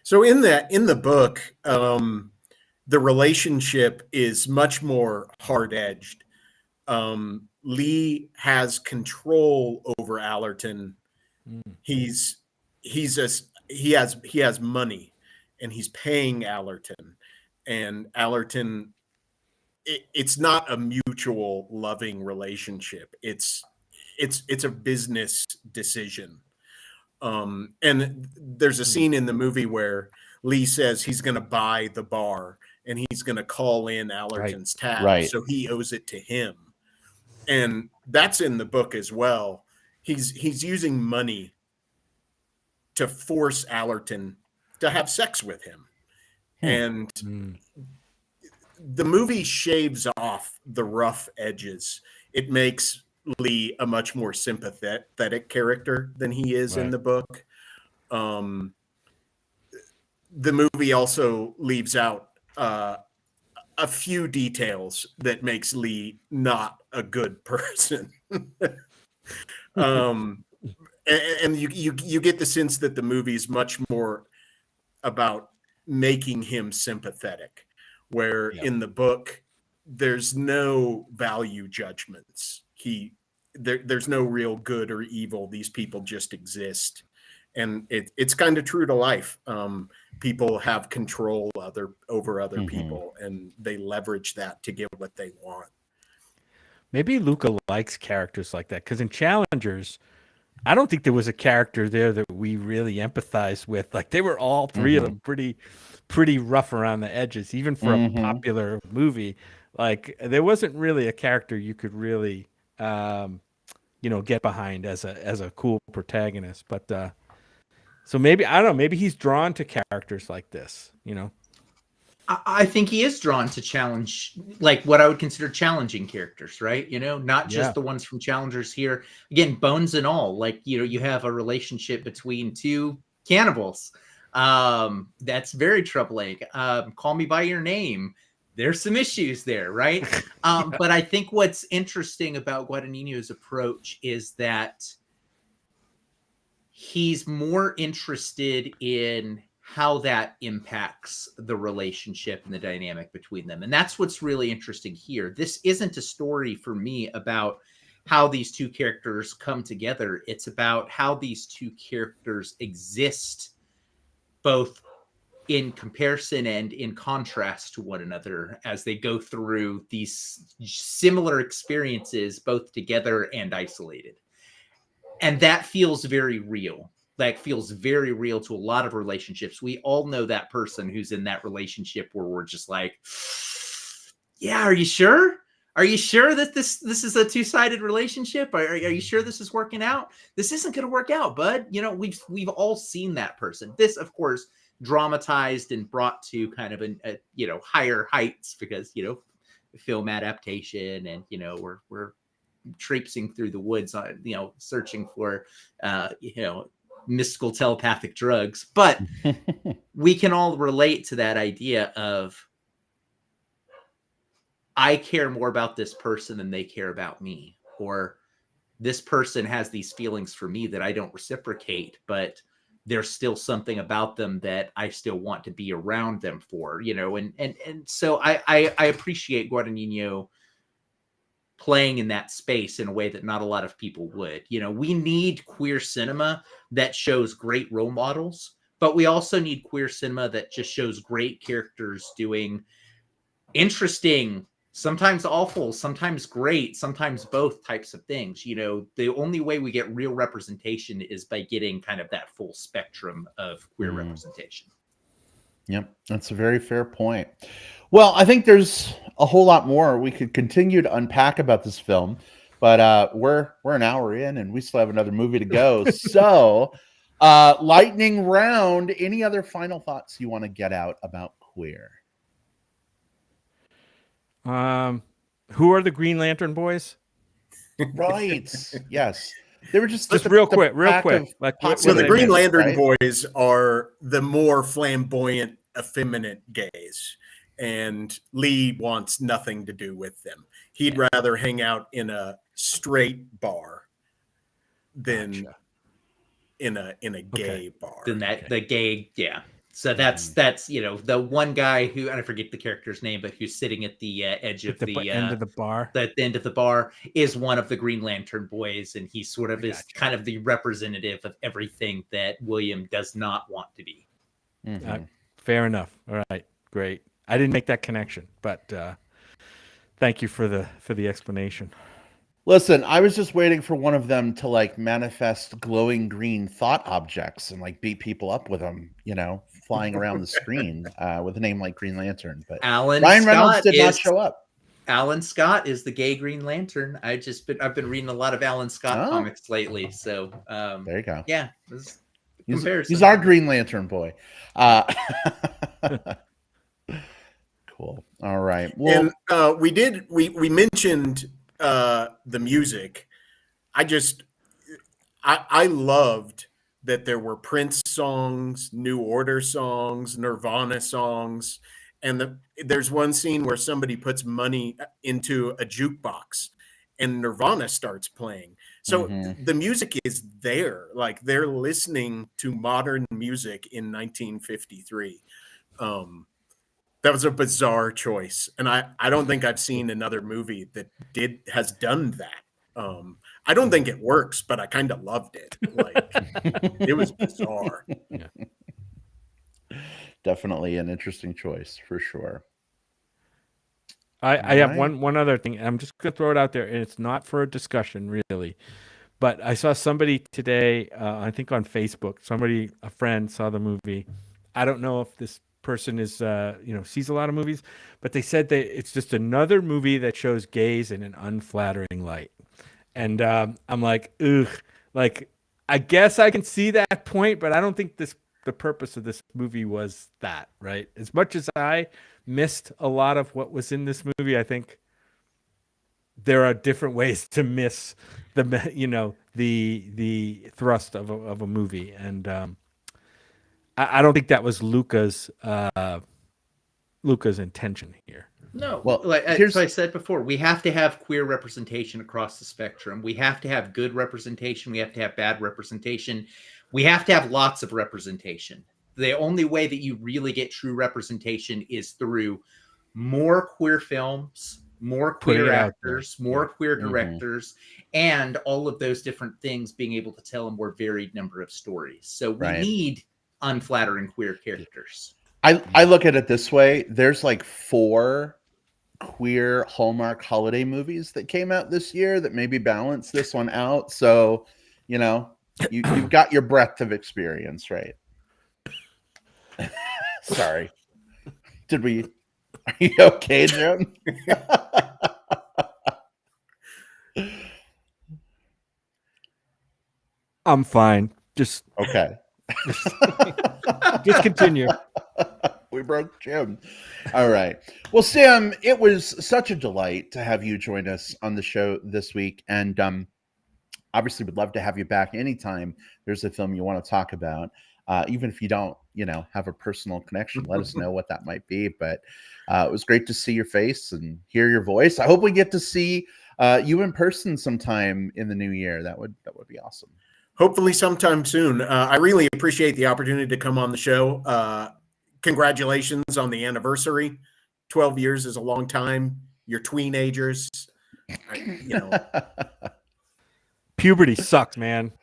So in the book, the relationship is much more hard-edged. Lee has control over Allerton. He has money, and he's paying Allerton, and Allerton. It's not a mutual loving relationship. It's a business decision. And there's a scene in the movie where Lee says he's going to buy the bar and he's going to call in Allerton's tab, Right. so he owes it to him. And that's in the book as well. He's using money to force Allerton to have sex with him. And the movie shaves off the rough edges. It makes Lee a much more sympathetic character than he is in the book. The movie also leaves out a few details that makes Lee not a good person. And you get the sense that the movie is much more about making him sympathetic, where in the book there's no value judgments. There's no real good or evil. These people just exist, and it's kind of true to life. People have control over other people, and they leverage that to get what they want. Maybe Luca likes characters like that, because in Challengers, I don't think there was a character there that we really empathized with. Like, they were all three of them pretty rough around the edges, even for a popular movie. Like, there wasn't really a character you could really, get behind as a cool protagonist. But so maybe, I don't know, maybe he's drawn to characters like this. I think he is drawn to challenge, like what I would consider challenging characters, right? Not just the ones from Challengers here. Again, bones and all. Like, you have a relationship between two cannibals. That's very troubling. Call Me by Your Name. There's some issues there, right? But I think what's interesting about Guadagnino's approach is that he's more interested in how that impacts the relationship and the dynamic between them. And that's what's really interesting here. This isn't a story for me about how these two characters come together. It's about how these two characters exist, both in comparison and in contrast to one another as they go through these similar experiences, both together and isolated. And that feels very real. That feels very real to a lot of relationships. We all know that person who's in that relationship where we're just like, yeah, are you sure? Are you sure that this is a two-sided relationship? Are you sure this is working out? This isn't going to work out, bud. We've all seen that person. This, of course, dramatized and brought to kind of a higher heights because film adaptation, and we're traipsing through the woods, searching for mystical telepathic drugs. But we can all relate to that idea of, I care more about this person than they care about me, or this person has these feelings for me that I don't reciprocate, but there's still something about them that I still want to be around them for, and so I appreciate Guadagnino playing in that space in a way that not a lot of people would. We need queer cinema that shows great role models, but we also need queer cinema that just shows great characters doing interesting, sometimes awful, sometimes great, sometimes both types of things. The only way we get real representation is by getting kind of that full spectrum of queer representation. Yep, that's a very fair point. Well, I think there's a whole lot more we could continue to unpack about this film, but we're an hour in and we still have another movie to go. So, lightning round. Any other final thoughts you want to get out about Queer? Who are the Green Lantern boys? Right. Yes. They were just real quick. Like, so the Green Lantern boys are the more flamboyant, effeminate gays, and Lee wants nothing to do with them. He'd rather hang out in a straight bar than in a gay bar. Than the gay, So that's the one guy who, and I forget the character's name, but who's sitting at the edge of the end of the bar. The end of the bar is one of the Green Lantern boys, and he sort of is kind of the representative of everything that William does not want to be. Fair enough. All right, great. I didn't make that connection, but thank you for the explanation. Listen, I was just waiting for one of them to like manifest glowing green thought objects and like beat people up with them, flying around the screen with a name like Green Lantern. But Alan Ryan Reynolds Scott did not is show up. Alan Scott is the gay Green Lantern. I've been reading a lot of Alan Scott comics lately, so there you go. Yeah, he's our Green Lantern boy. Cool. All right. Well, and we mentioned the music. I loved that there were Prince songs, New Order songs, Nirvana songs, and there's one scene where somebody puts money into a jukebox and Nirvana starts playing. So the music is there, like they're listening to modern music in 1953. That was a bizarre choice, and I don't think I've seen another movie that has done that. I don't think it works, but I kind of loved it. Like it was bizarre. Yeah. Definitely an interesting choice for sure. I have one other thing. I'm just gonna throw it out there, and it's not for a discussion really, but I saw somebody today, I think on Facebook, a friend saw the movie. I don't know if this person is sees a lot of movies, but they said that it's just another movie that shows gays in an unflattering light. And I'm like, ugh, like I guess I can see that point, but I don't think the purpose of this movie was that, right? As much as I missed a lot of what was in this movie, I think there are different ways to miss the thrust of a movie, and I don't think that was Luca's intention here. No, well, as I said before, we have to have queer representation across the spectrum. We have to have good representation. We have to have bad representation. We have to have lots of representation. The only way that you really get true representation is through more queer films, more queer actors, more queer directors, and all of those different things being able to tell a more varied number of stories. So we need unflattering queer characters. I look at it this way. There's like 4 queer Hallmark holiday movies that came out this year that maybe balance this one out. So, you've got your breadth of experience, right? Sorry. Are you okay, Jim? I'm fine. Just okay. Just continue. We broke Jim. All right. Well, Sam, it was such a delight to have you join us on the show this week. And obviously would love to have you back anytime there's a film you want to talk about. Even if you don't, have a personal connection, let us know what that might be. But it was great to see your face and hear your voice. I hope we get to see you in person sometime in the new year. That would be awesome. Hopefully sometime soon. I really appreciate the opportunity to come on the show. Congratulations on the anniversary. 12 years is a long time. You're tweenagers. Puberty sucks, man.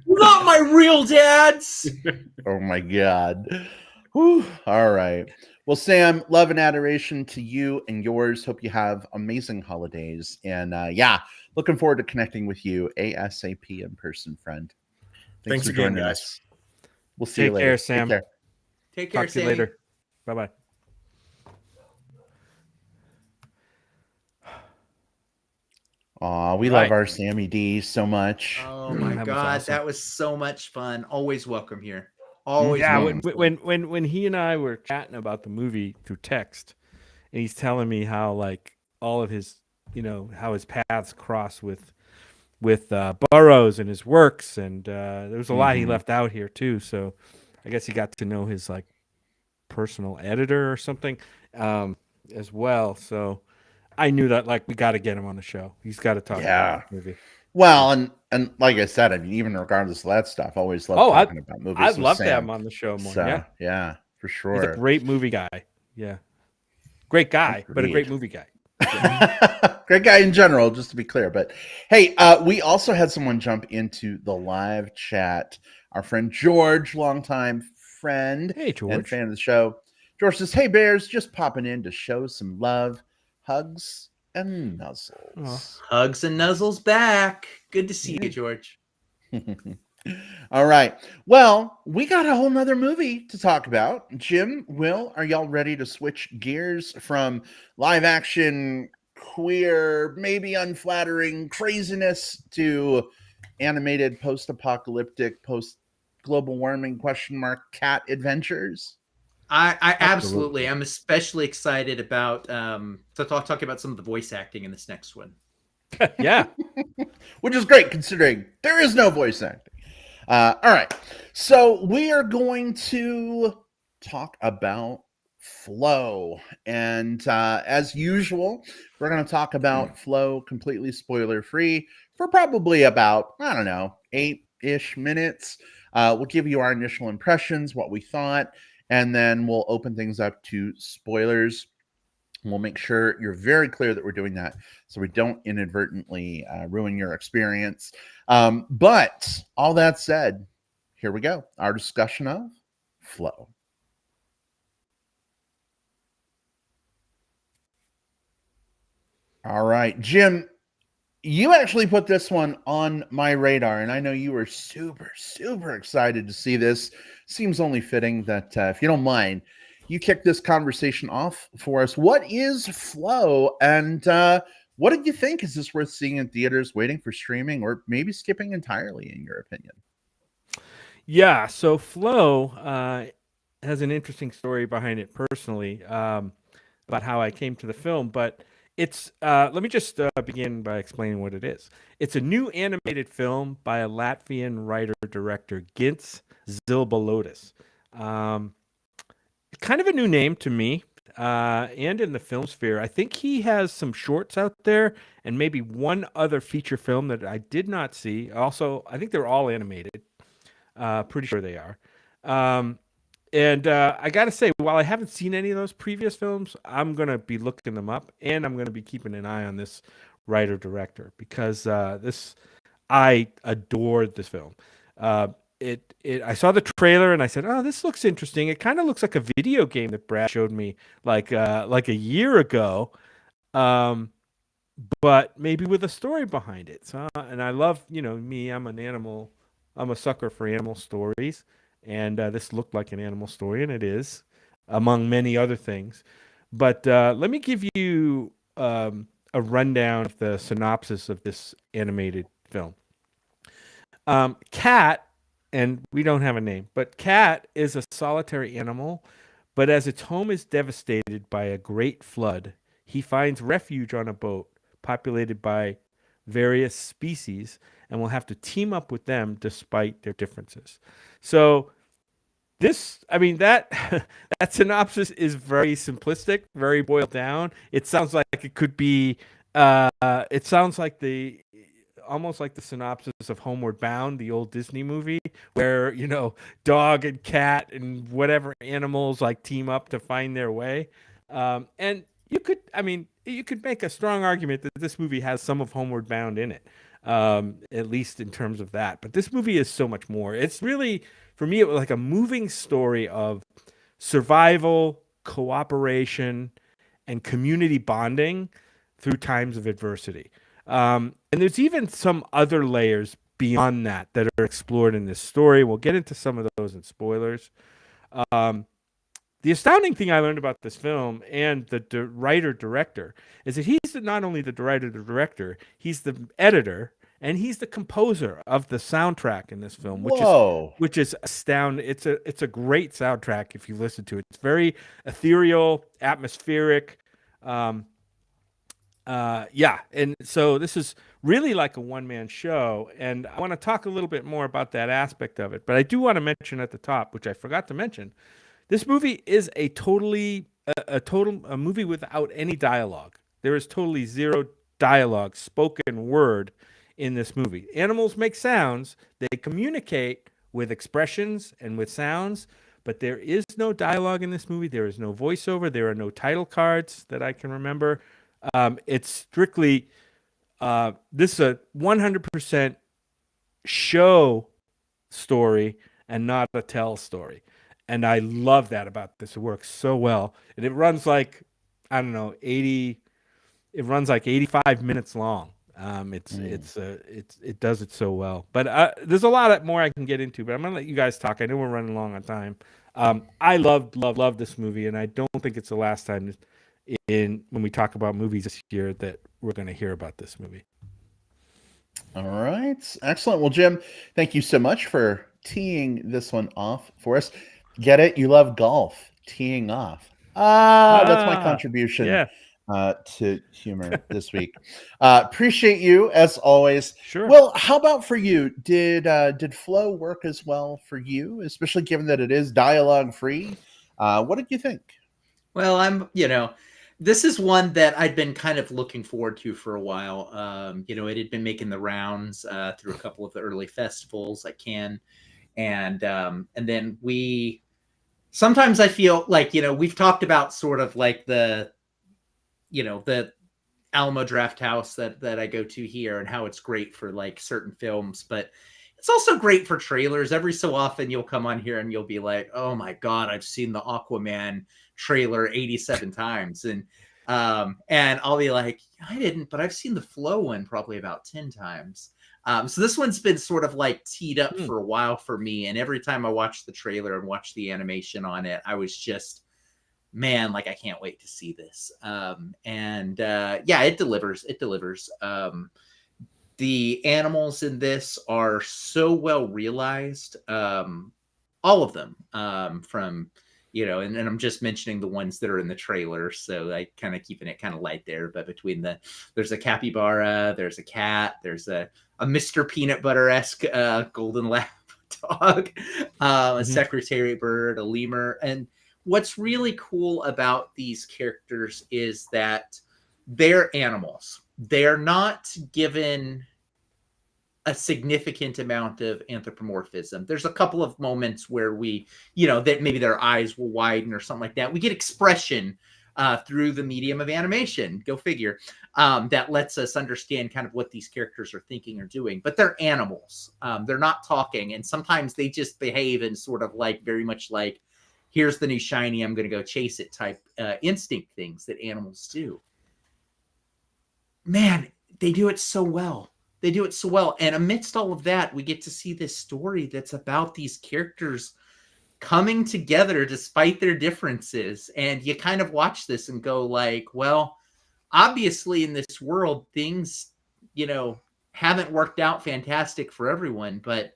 Not my real dads. Oh my God. Whew. All right. Well, Sam, love and adoration to you and yours. Hope you have amazing holidays. And looking forward to connecting with you ASAP in person, friend. Thanks for again, joining guys. us. We'll see you later. Take care, Sam. Take care, Talk to you later. Bye-bye. Aw, we love our Sammy D so much. Oh my That was God, awesome. that was so much fun. Always welcome here. Always. Yeah, welcome. when he and I were chatting about the movie through text, and he's telling me how like all of his, how his paths cross with Burroughs and his works, and there was a lot he left out here too. So I guess he got to know his like personal editor or something as well. So I knew that like we got to get him on the show. He's got to talk about the movie. Well, and like I said, I mean, even regardless of that stuff, I always love talking about movies. I'd love Sam. to have him on the show more. So, yeah, for sure. He's a great movie guy. Yeah, great guy, but a great movie guy. Great guy in general, just to be clear. But hey, we also had someone jump into the live chat. Our friend George, longtime friend, Hey, George. and fan of the show. George says, "Hey Bears, just popping in to show some love, hugs, and nuzzles. Hugs and nuzzles back. Good to see Yeah. you, George. All right. Well, we got a whole nother movie to talk about. Jim, Will, are y'all ready to switch gears from live action, queer, maybe unflattering craziness to animated post-apocalyptic, post-global warming cat adventures? I absolutely. I'm especially excited about to talk about some of the voice acting in this next one. Yeah. Which is great considering there is no voice acting. All right. So we are going to talk about Flow. And as usual, we're going to talk about Flow completely spoiler free for probably about, I don't know, 8-ish minutes. We'll give you our initial impressions, what we thought, and then we'll open things up to spoilers. We'll make sure you're very clear that we're doing that so we don't inadvertently ruin your experience. But all that said, here we go. Our discussion of Flow. All right, Jim, you actually put this one on my radar, and I know you were super, super excited to see this. Seems only fitting that if you don't mind, you kick this conversation off for us. What is Flow, and what did you think? Is this worth seeing in theaters, waiting for streaming, or maybe skipping entirely, in your opinion? Yeah. So Flow has an interesting story behind it personally about how I came to the film, but it's let me just begin by explaining what it is. It's a new animated film by a Latvian writer-director, Gints Zilbalotis. Kind of a new name to me and in the film sphere. I think he has some shorts out there and maybe one other feature film that I did not see. Also, I think they're all animated. Pretty sure they are. And I got to say, while I haven't seen any of those previous films, I'm going to be looking them up, and I'm going to be keeping an eye on this writer-director because I adored this film. I saw the trailer and I said, "Oh, this looks interesting." It kind of looks like a video game that Brad showed me like a year ago, but maybe with a story behind it. So, and I love, me. I'm a sucker for animal stories, and this looked like an animal story, and it is, among many other things. But let me give you a rundown of the synopsis of this animated film. Cat, and we don't have a name, but Cat is a solitary animal, but as its home is devastated by a great flood, he finds refuge on a boat populated by various species and will have to team up with them despite their differences. So that that synopsis is very simplistic, very boiled down. It sounds like it could be it sounds like almost like the synopsis of Homeward Bound, the old Disney movie, where, dog and cat and whatever animals like team up to find their way. And you could make a strong argument that this movie has some of Homeward Bound in it, at least in terms of that. But this movie is so much more. It's really, for me, it was like a moving story of survival, cooperation, and community bonding through times of adversity. And there's even some other layers beyond that are explored in this story. We'll get into some of those in spoilers. The astounding thing I learned about this film and the writer-director is that he's not only the writer-director, he's the editor, and he's the composer of the soundtrack in this film, which is astounding. It's a great soundtrack if you listen to it. It's very ethereal, atmospheric. And so this is really like a one-man show, and I want to talk a little bit more about that aspect of it. But I do want to mention at the top, which I forgot to mention, this movie is a movie without any dialogue. There is totally zero dialogue, spoken word in this movie. Animals make sounds. They communicate with expressions and with sounds, but there is no dialogue in this movie. There is no voiceover. There are no title cards that I can remember. It's strictly this is a 100% show story and not a tell story. And I love that about this. It works so well. And it runs like, I don't know, 80 it runs like 85 minutes long. It does it so well. But there's a lot more I can get into. But I'm gonna let you guys talk. I know we're running long on time. I love this movie, and I don't think it's the last time when we talk about movies this year that we're going to hear about this movie. All right, excellent. Well, Jim, thank you so much for teeing this one off for us. Get it? You love golf. Teeing off. That's my contribution. Yeah. To humor this week. Appreciate you as always. Sure. Well, how about for you? Did flow work as well for you, especially given that it is dialogue free? What did you think? Well, this is one that I'd been kind of looking forward to for a while. It had been making the rounds through a couple of the early festivals like Cannes, and then sometimes I feel like, we've talked about sort of like the Alamo Draft House that I go to here and how it's great for like certain films, but it's also great for trailers. Every so often you'll come on here and you'll be like, oh my God, I've seen the Aquaman trailer 87 times. And I'll be like, I didn't, but I've seen the Flow one probably about 10 times. So this one's been sort of like teed up for a while for me. And every time I watch the trailer and watch the animation on it, I was just, man, like I can't wait to see this. It delivers. It delivers. The animals in this are so well realized. All of them, from, and I'm just mentioning the ones that are in the trailer. So I kind of keeping it kind of light there, but there's a capybara, there's a cat, there's a Mr. Peanut Butter-esque golden lab dog, a secretary bird, a lemur. And what's really cool about these characters is that they're animals. They're not given a significant amount of anthropomorphism. There's a couple of moments where that maybe their eyes will widen or something like that. We get expression through the medium of animation, go figure, that lets us understand kind of what these characters are thinking or doing. But they're animals. They're not talking. And sometimes they just behave in sort of like very much like, here's the new shiny, I'm going to go chase it type instinct things that animals do. Man, they do it so well. They do it so well. And amidst all of that, we get to see this story that's about these characters coming together despite their differences. And you kind of watch this and go like, well, obviously in this world, things, haven't worked out fantastic for everyone. But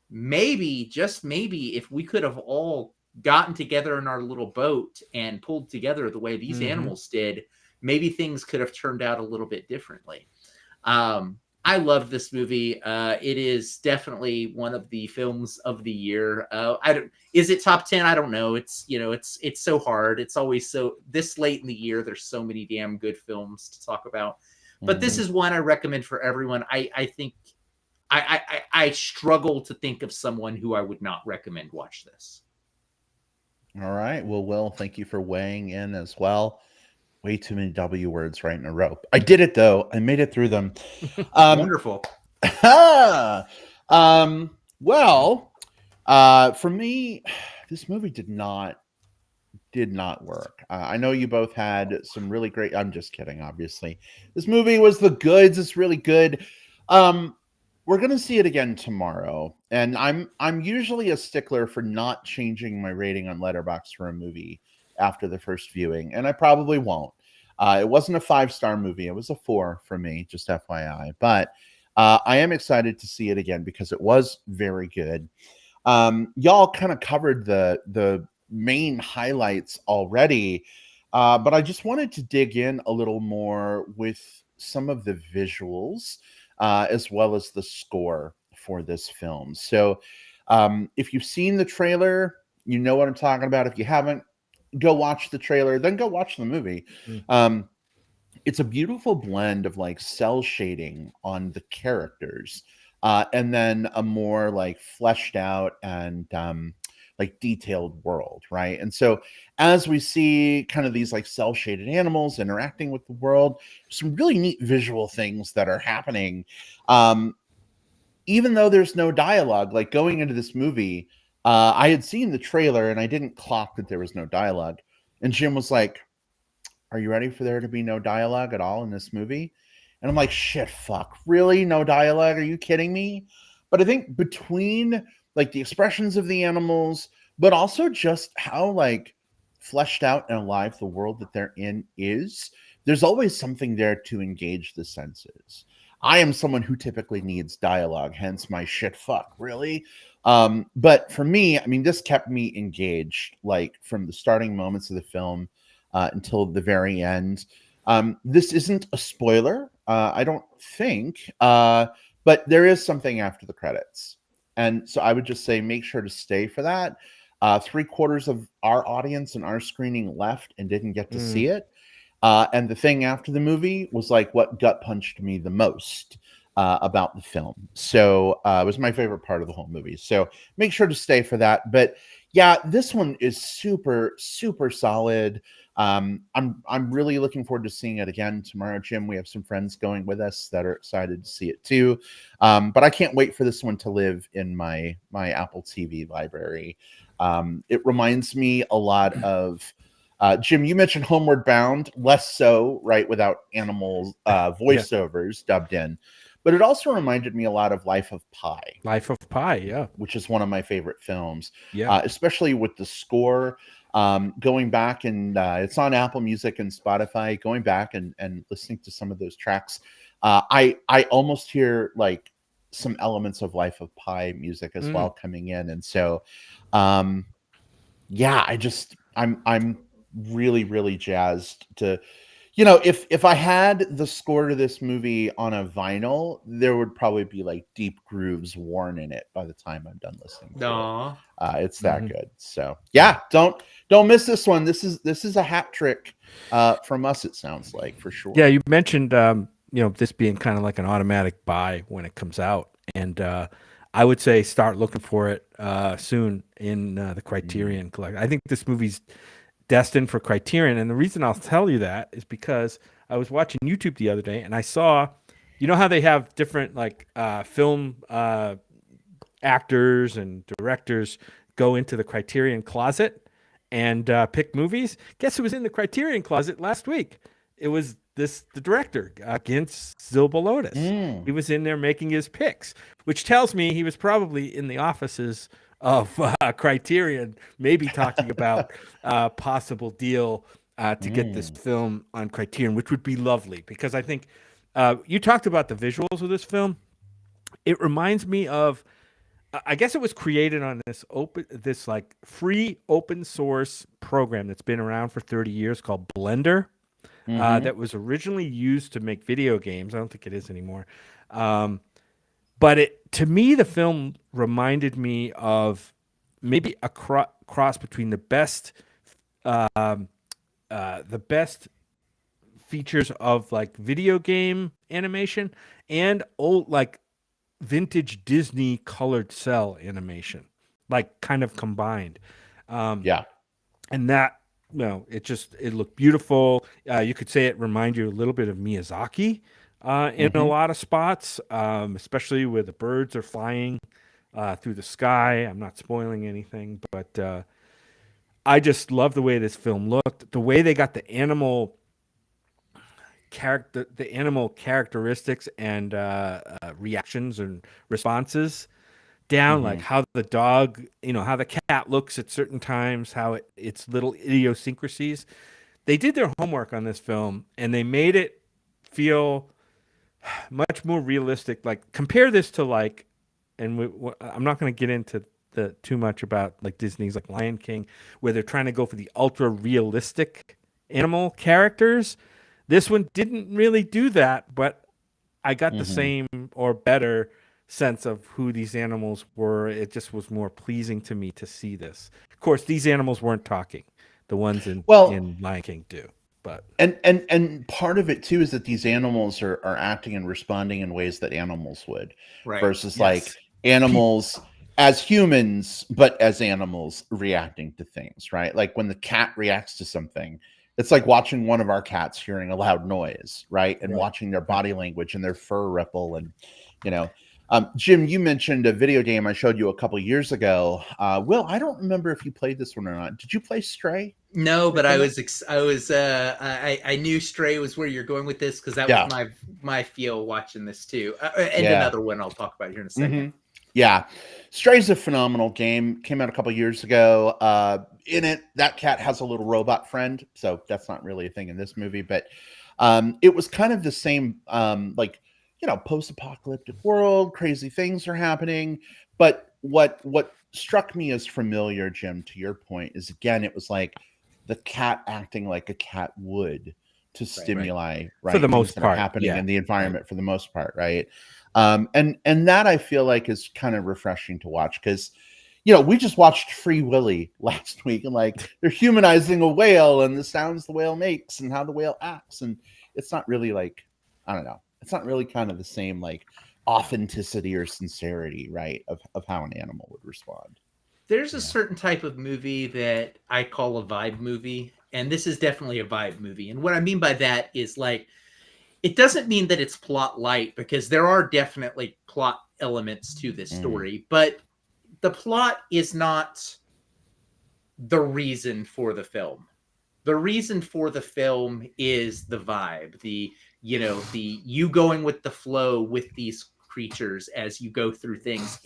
maybe, just maybe, if we could have all gotten together in our little boat and pulled together the way these animals did, maybe things could have turned out a little bit differently. I love this movie. It is definitely one of the films of the year. Is it top 10? I don't know. It's so hard. It's always so this late in the year. There's so many damn good films to talk about, but this is one I recommend for everyone. I think I struggle to think of someone who I would not recommend watch this. All right. Well, Will, thank you for weighing in as well. Way too many W words right in a row. I did it though. I made it through them. Wonderful. Well, for me, this movie did not work. I know you both had some really great. I'm just kidding. Obviously, this movie was the goods. It's really good. We're gonna see it again tomorrow, and I'm usually a stickler for not changing my rating on Letterboxd for a movie after the first viewing, and I probably won't. It wasn't a 5-star movie. It was a 4 for me, just FYI. But I am excited to see it again because it was very good. Y'all kind of covered the main highlights already, but I just wanted to dig in a little more with some of the visuals as well as the score for this film. So if you've seen the trailer, you know what I'm talking about. If you haven't, go watch the trailer, then go watch the movie. It's a beautiful blend of like cell shading on the characters, and then a more like fleshed out and like detailed world, right? And so as we see kind of these like cell shaded animals interacting with the world, some really neat visual things that are happening. Even though there's no dialogue, like going into this movie, I had seen the trailer and I didn't clock that there was no dialogue. And Jim was like, are you ready for there to be no dialogue at all in this movie? And I'm like, shit, fuck, really? No dialogue? Are you kidding me? But I think between like the expressions of the animals, but also just how like fleshed out and alive the world that they're in is, there's always something there to engage the senses. I am someone who typically needs dialogue, hence my shit, fuck, really? But for me, I mean, this kept me engaged, like from the starting moments of the film until the very end. This isn't a spoiler, I don't think, but there is something after the credits. And so I would just say make sure to stay for that. 3/4 of our audience and our screening left and didn't get to see it. And the thing after the movie was like what gut punched me the most about the film. So it was my favorite part of the whole movie. So make sure to stay for that. But yeah, this one is super, super solid. I'm really looking forward to seeing it again tomorrow, Jim. We have some friends going with us that are excited to see it too. But I can't wait for this one to live in my Apple TV library. It reminds me a lot of Jim, you mentioned Homeward Bound, less so, right, without animal voiceovers dubbed in. But it also reminded me a lot of Life of Pi. Life of Pi, yeah. Which is one of my favorite films. Yeah. Especially with the score. Going back and it's on Apple Music and Spotify, going back and listening to some of those tracks. I almost hear like some elements of Life of Pi music as well coming in. And so, yeah, I'm really, really jazzed to, you know, if I had the score to this movie on a vinyl, there would probably be like deep grooves worn in it by the time I'm done listening to it. It's that good. So yeah, don't miss this one. This is a hat trick from us, it sounds like, for sure. Yeah, you mentioned you know, this being kind of like an automatic buy when it comes out, and I would say start looking for it soon in the Criterion collection. I think this movie's destined for Criterion, and the reason I'll tell you that is because I was watching YouTube the other day and I saw, you know how they have different like film actors and directors go into the Criterion closet and pick movies. Guess who was in the Criterion closet last week? It was the director, Gintz Zilbalotis. He was in there making his picks, which tells me he was probably in the offices of Criterion, maybe talking about a possible deal to get this film on Criterion, which would be lovely, because I think you talked about the visuals of this film. It reminds me of, I guess it was created on this like free open source program that's been around for 30 years called Blender. That was originally used to make video games. I don't think it is anymore. But to me, the film reminded me of maybe a cross between the best features of like video game animation and old like vintage Disney colored cell animation, like kind of combined. Yeah, and that, no, it looked beautiful. You could say it reminded you a little bit of Miyazaki in a lot of spots, especially where the birds are flying through the sky. I'm not spoiling anything, but I just love the way this film looked, the way they got the animal characteristics and reactions and responses down, like how the dog, you know, how the cat looks at certain times, how its little idiosyncrasies. They did their homework on this film and they made it feel much more realistic. Like compare this to like, and I'm not going to get into too much about like Disney's like Lion King, where they're trying to go for the ultra realistic animal characters. This one didn't really do that, but I got the same or better sense of who these animals were. It just was more pleasing to me to see this. Of course, these animals weren't talking. The ones in Lion King do. But and part of it too is that these animals are acting and responding in ways that animals would, versus like animals as humans, but as animals reacting to things, right? Like when the cat reacts to something, it's like watching one of our cats hearing a loud noise, right? And watching their body language and their fur ripple, and you know, Jim, you mentioned a video game I showed you a couple years ago. Will, I don't remember if you played this one or not. Did you play Stray? No, but I knew Stray was where you're going with this because that Yeah. was my feel watching this too, and Yeah. another one I'll talk about here in a second. Yeah, Stray's a phenomenal game. Came out a couple years ago. In it, that cat has a little robot friend, so that's not really a thing in this movie. But it was kind of the same, post-apocalyptic world. Crazy things are happening. But what struck me as familiar, Jim, to your point, is again, it was like the cat acting like a cat would to stimuli, right? For the most things that part, are happening yeah. in the environment for the most part, right? And that I feel like is kind of refreshing to watch because, we just watched Free Willy last week and like they're humanizing a whale and the sounds the whale makes and how the whale acts. And it's not really like, I don't know, it's not really kind of the same like authenticity or sincerity, right, of how an animal would respond. There's a certain type of movie that I call a vibe movie, and this is definitely a vibe movie. And what I mean by that is like, it doesn't mean that it's plot light because there are definitely plot elements to this story, but the plot is not the reason for the film. The reason for the film is the vibe, the you going with the flow with these creatures as you go through things.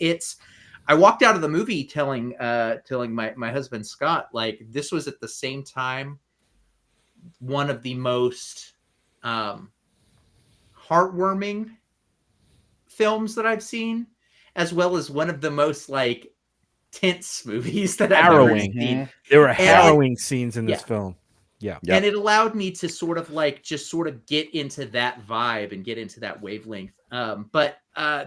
I walked out of the movie telling my husband Scott, like, this was at the same time one of the most heartwarming films that I've seen, as well as one of the most like tense movies that I've ever seen. There were harrowing scenes in this film. Yeah. And it allowed me to sort of like just sort of get into that vibe and get into that wavelength. But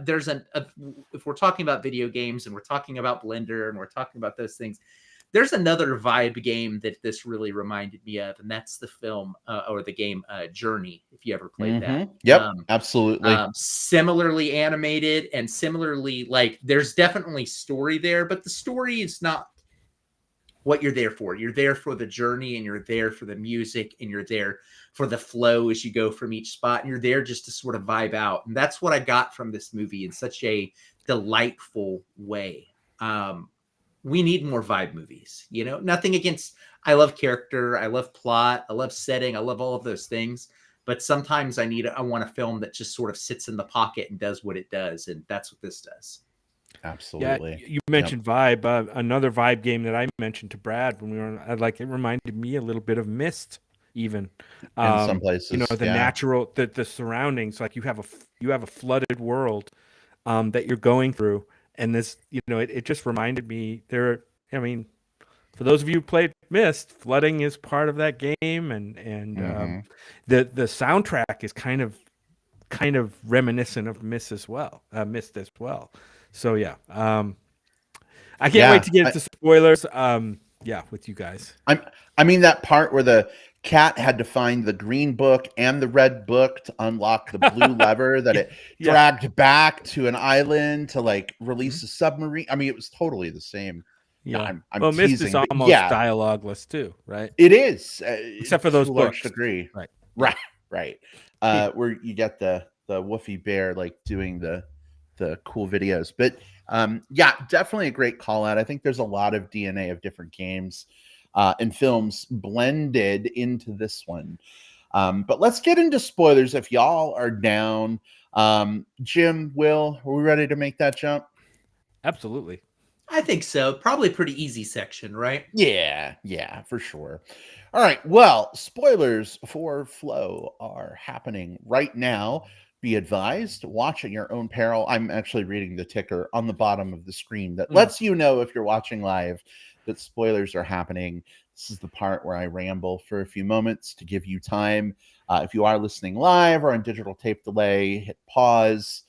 there's if we're talking about video games and we're talking about Blender and we're talking about those things, there's another vibe game that this really reminded me of, and that's the film or the game Journey, if you ever played that. Yep, absolutely. Similarly animated and similarly, like, there's definitely story there, but the story is not what you're there for. You're there for the journey, and you're there for the music, and you're there for the flow as you go from each spot, and you're there just to sort of vibe out. And that's what I got from this movie in such a delightful way. We need more vibe movies, nothing against, I love character, I love plot, I love setting, I love all of those things. But sometimes I want a film that just sort of sits in the pocket and does what it does. And that's what this does. Absolutely. Yeah, you mentioned vibe. Another vibe game that I mentioned to Brad when we were on, it reminded me a little bit of Myst, even in some places. The natural, the surroundings. Like you have a flooded world that you're going through, and this, it just reminded me. For those of you who played Myst, flooding is part of that game, and the soundtrack is kind of reminiscent of Myst as well. So yeah, I can't wait to get into spoilers. With you guys. I mean that part where the cat had to find the green book and the red book to unlock the blue lever that it dragged back to an island to like release a submarine. I mean, it was totally the same. Yeah, I'm well, teasing, Myst is almost dialogueless too, right? It is, except for those to a books. large degree. Right. Where you get the woofy bear like doing the cool videos, but definitely a great call out. I think there's a lot of DNA of different games and films blended into this one. But let's get into spoilers if y'all are down. Jim, Will, are we ready to make that jump? Absolutely. I think so. Probably a pretty easy section, right? Yeah, for sure. All right. Well, spoilers for Flow are happening right now. Be advised, watch at your own peril. I'm actually reading the ticker on the bottom of the screen that lets you know if you're watching live that spoilers are happening. This is the part where I ramble for a few moments to give you time. If you are listening live or on digital tape delay, hit pause,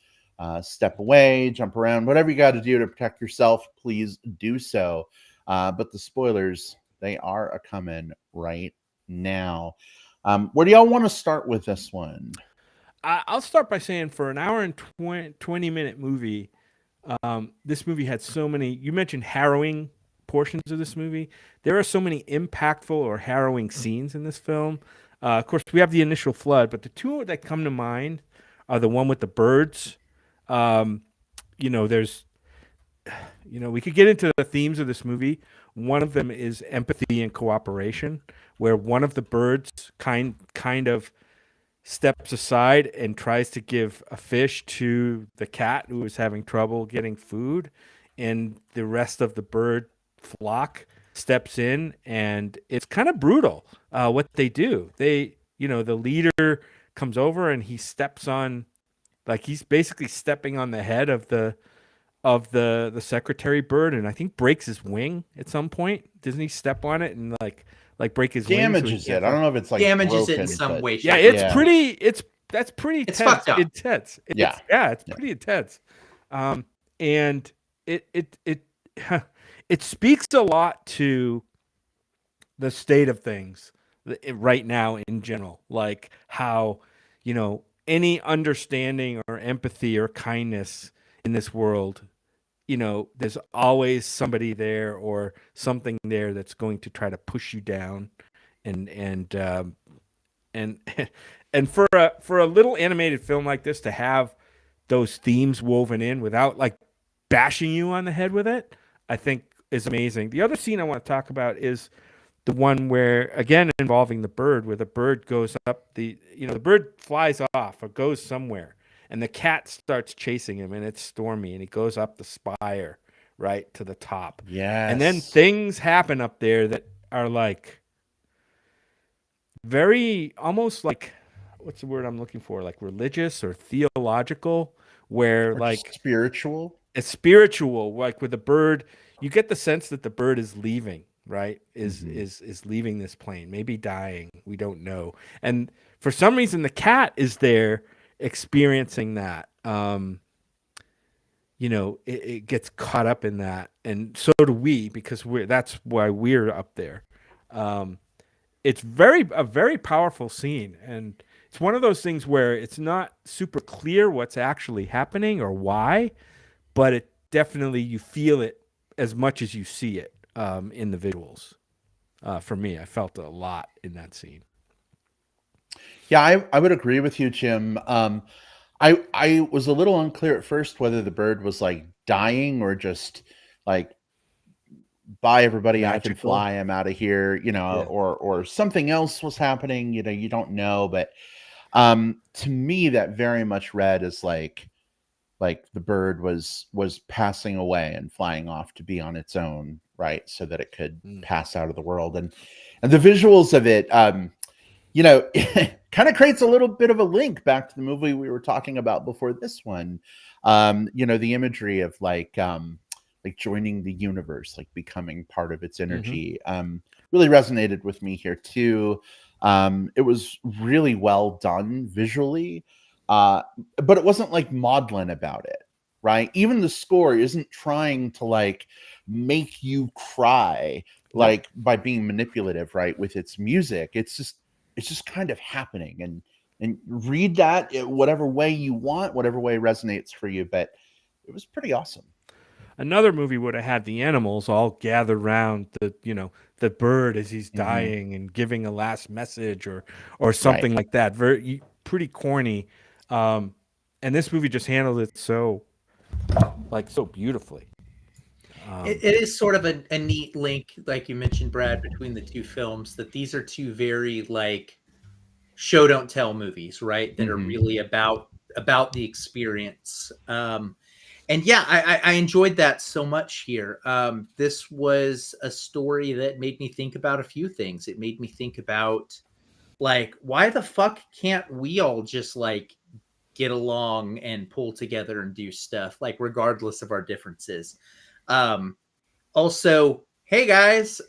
step away, jump around, whatever you got to do to protect yourself, please do so. But the spoilers, they are a-coming right now. Where do y'all want to start with this one? I'll start by saying for an hour and 20-minute movie, this movie had so many, you mentioned harrowing portions of this movie. There are so many impactful or harrowing scenes in this film. Of course, we have the initial flood, but the two that come to mind are the one with the birds there's, we could get into the themes of this movie. One of them is empathy and cooperation, where one of the birds kind of steps aside and tries to give a fish to the cat who is having trouble getting food, and the rest of the bird flock steps in, and it's kind of brutal what they do. The leader comes over and he steps on, like, he's basically stepping on the head of the secretary bird, and I think breaks his wing at some point. Doesn't he step on it and like break his Damages wing? it. I don't know if it's like damages broken, it in some but way. Yeah, shape, it's Yeah. pretty. That's pretty It's tense, fucked up. intense. Yeah. It's pretty intense. And it it speaks a lot to the state of things right now in general, like how any understanding or empathy or kindness in this world, there's always somebody there or something there that's going to try to push you down, and and for a little animated film like this to have those themes woven in without like bashing you on the head with it, I think is amazing. The other scene I want to talk about is the one where, again, involving the bird, where the bird goes up the bird flies off or goes somewhere, and the cat starts chasing him, and it's stormy, and he goes up the spire right to the top. Yes. And then things happen up there that are like very, almost like, what's the word I'm looking for? Like religious or theological, where Or like just spiritual. it's spiritual, like with the bird, you get the sense that the bird is leaving, right? Is leaving this plane, maybe dying. We don't know. And for some reason, the cat is there experiencing that. It gets caught up in that, and so do we, because that's why we're up there. It's a very powerful scene, and it's one of those things where it's not super clear what's actually happening or why, but it definitely, you feel it as much as you see it in the visuals. For me, I felt a lot in that scene. Yeah, I would agree with you, Jim. I was a little unclear at first whether the bird was like dying or just like, bye everybody, I can Magical. fly, I'm out of here, Yeah. or something else was happening, you don't know. But to me, that very much read as like the bird was passing away and flying off to be on its own, right, so that it could pass out of the world. And the visuals of it, kind of creates a little bit of a link back to the movie we were talking about before this one. The imagery of like joining the universe, like becoming part of its energy, really resonated with me here too. It was really well done visually, but it wasn't like maudlin about it, right? Even the score isn't trying to like make you cry, like by being manipulative, right, with its music. It's just kind of happening, and read that whatever way you want, whatever way resonates for you. But it was pretty awesome. Another movie would have had the animals all gathered around the bird as he's dying and giving a last message or something like that. Pretty corny. And this movie just handled it so beautifully. It is sort of a neat link, like you mentioned, Brad, between the two films, that these are two very like show don't tell movies, right? That are really about the experience. And yeah, I enjoyed that so much here. This was a story that made me think about a few things. It made me think about like, why the fuck can't we all just like get along and pull together and do stuff, like regardless of our differences? Also, hey guys,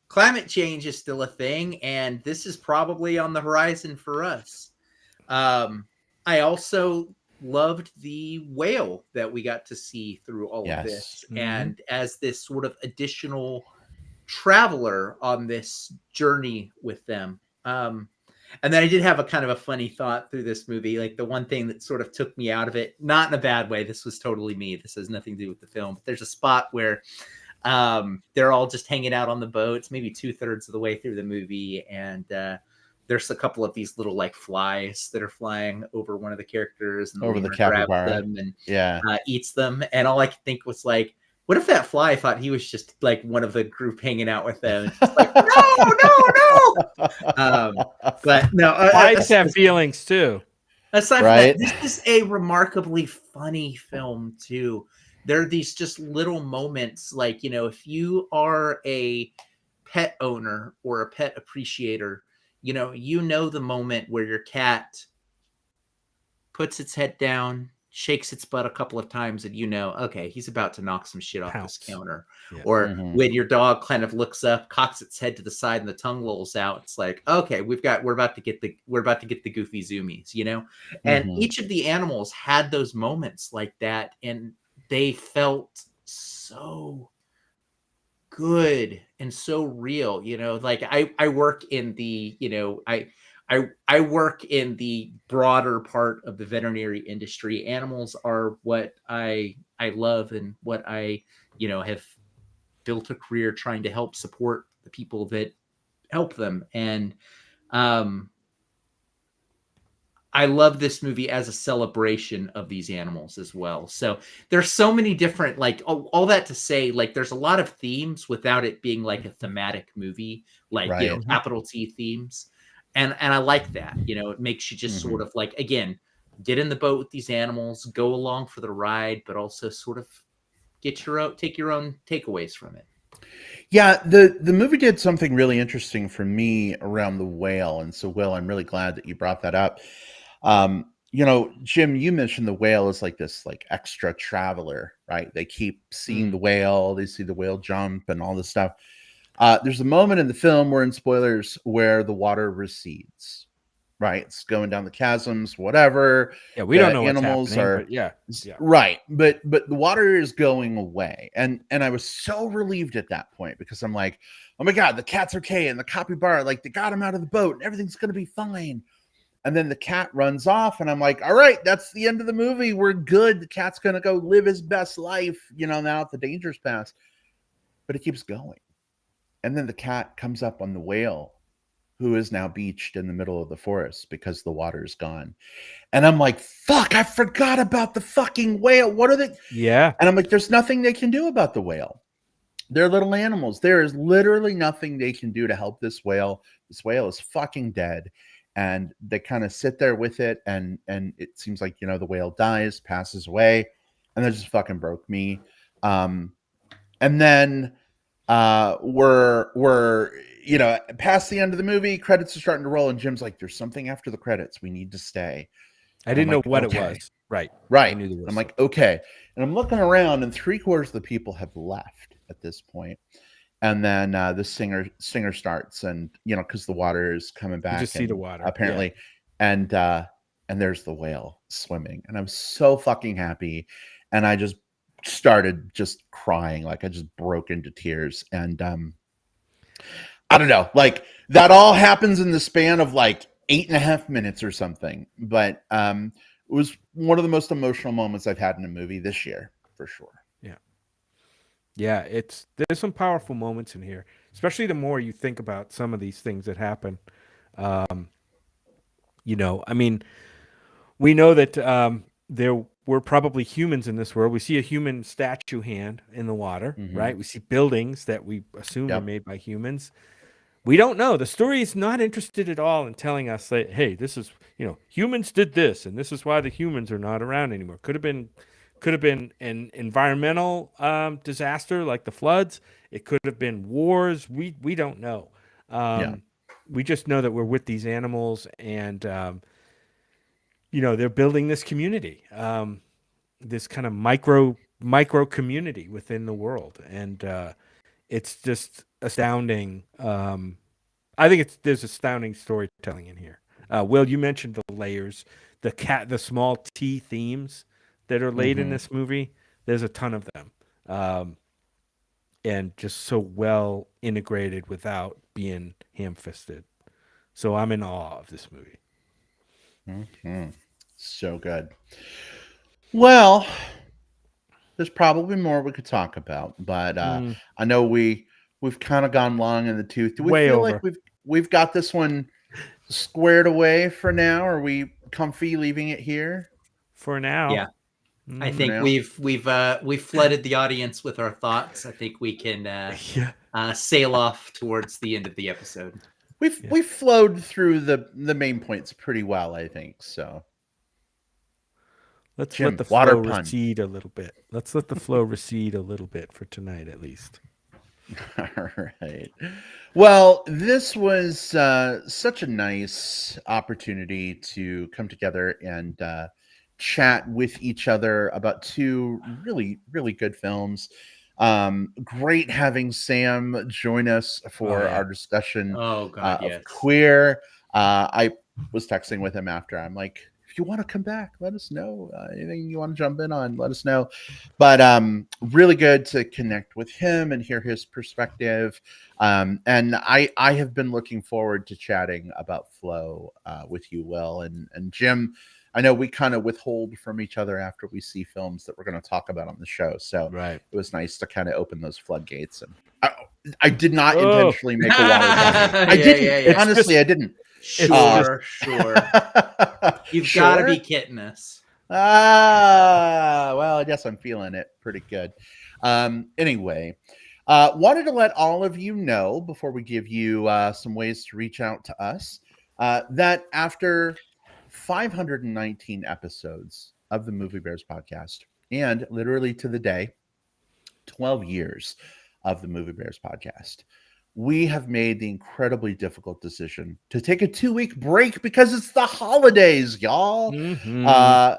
climate change is still a thing, and this is probably on the horizon for us. I also loved the whale that we got to see through all of this, and as this sort of additional traveler on this journey with them. And then I did have a kind of a funny thought through this movie. Like the one thing that sort of took me out of it, not in a bad way. This was totally me. This has nothing to do with the film. But there's a spot where they're all just hanging out on the boats, maybe 2/3 of the way through the movie. And there's a couple of these little like flies that are flying over one of the characters, and Over the lemur grabs capybara. them and Yeah. eats them. And all I could think was like, what if that fly thought he was just like one of the group hanging out with them? It's just like, no. But no, Flies have feelings too. aside from Right? that, this is a remarkably funny film too. There are these just little moments, like, you know, if you are a pet owner or a pet appreciator, you know the moment where your cat puts its head down, shakes its butt a couple of times, and you know, okay, he's about to knock some shit off Pounce. this counter. Yeah. Or Mhm. when your dog kind of looks up, cocks its head to the side, and the tongue lolls out, it's like, okay, we're about to get the goofy zoomies, you know? And Mhm. each of the animals had those moments like that, and they felt so good and so real, you know. Like I work in the, you know, I work in the broader part of the veterinary industry. Animals are what I love, and what I, you know, have built a career trying to help support the people that help them. And I love this movie as a celebration of these animals as well. So there's so many different, like, all that to say, like, there's a lot of themes without it being like a thematic movie, like, you know, Right. capital T themes. And I like that, you know, it makes you just sort of like, again, get in the boat with these animals, go along for the ride, but also sort of take your own takeaways from it. Yeah, the movie did something really interesting for me around the whale. And so, Will, I'm really glad that you brought that up. You know, Jim, you mentioned the whale is like this like extra traveler, right? They keep seeing the whale, they see the whale jump and all this stuff. There's a moment in the film, we're in spoilers, where the water recedes, right? It's going down the chasms, whatever. Yeah, we The don't know what's animals happening, are but yeah. right, but the water is going away, and I was so relieved at that point, because I'm like, oh my god, the cat's okay, and the capybara, like, they got him out of the boat, and everything's gonna be fine. And then the cat runs off, and I'm like, all right, that's the end of the movie. We're good. The cat's gonna go live his best life, you know, now that the danger's past. But it keeps going. And then the cat comes up on the whale, who is now beached in the middle of the forest because the water is gone. And I'm like, fuck, I forgot about the fucking whale. What are they? Yeah. And I'm like, there's nothing they can do about the whale. They're little animals. There is literally nothing they can do to help this whale. This whale is fucking dead. And they kind of sit there with it. And it seems like, you know, the whale dies, passes away. And that just fucking broke me. And then we're you know, past the end of the movie, credits are starting to roll, and Jim's like, there's something after the credits, we need to stay. I didn't know like, what okay. it was. Right. Right. I knew there was I'm like, okay. And I'm looking around, and 3/4 of the people have left at this point. And then the singer starts, and, you know, because the water is coming back, you just see the water apparently, and there's the whale swimming, and I'm so fucking happy, and I just started just crying, like I just broke into tears. And I don't know, like, that all happens in the span of like 8.5 minutes or something, but it was one of the most emotional moments I've had in a movie this year, for sure. Yeah, there's some powerful moments in here, especially the more you think about some of these things that happen. You know, I mean, we know that there were probably humans in this world. We see a human statue hand in the water, right? We see buildings that we assume were made by humans. We don't know. The story is not interested at all in telling us that, hey, this is, you know, humans did this, and this is why the humans are not around anymore. Could have been an environmental disaster like the floods. It could have been wars. We don't know. We just know that we're with these animals, and you know, they're building this community, this kind of micro community within the world, and it's just astounding. I think there's astounding storytelling in here. Will, you mentioned the layers, the small T themes that are laid in this movie. There's a ton of them, and just so well integrated without being ham-fisted. So I'm in awe of this movie. So good. Well, there's probably more we could talk about, but I know we've kind of gone long in the tooth. Do we Way feel over. like we've got this one squared away for now? Are we comfy leaving it here? For now. Yeah. I Mm. think now. we've flooded the audience with our thoughts. I think we can Yeah. sail off towards the end of the episode. We've flowed through the main points pretty well, I think. So Let's Jim, let the water flow pun. recede a little bit. Let's let the flow recede a little bit for tonight, at least. All right. Well, this was such a nice opportunity to come together and chat with each other about two really, really good films. Great having Sam join us for yeah. our discussion Oh God, yes. of Queer. I was texting with him after. I'm like, if you want to come back, let us know. Anything you want to jump in on, let us know. But really good to connect with him and hear his perspective. And I have been looking forward to chatting about Flow with you, Will. And Jim, I know we kind of withhold from each other after we see films that we're going to talk about on the show. So Right. it was nice to kind of open those floodgates. And I did not Oh. intentionally make a water pun. I Yeah, didn't. yeah, yeah. Honestly, I didn't. Sure. You've got to Sure? be kidding us. Well, I guess I'm feeling it pretty good. Anyway, wanted to let all of you know before we give you some ways to reach out to us that after 519 episodes of the Movie Bears podcast, and literally to the day, 12 years of the Movie Bears podcast, we have made the incredibly difficult decision to take a 2-week break because it's the holidays, y'all. Mhm.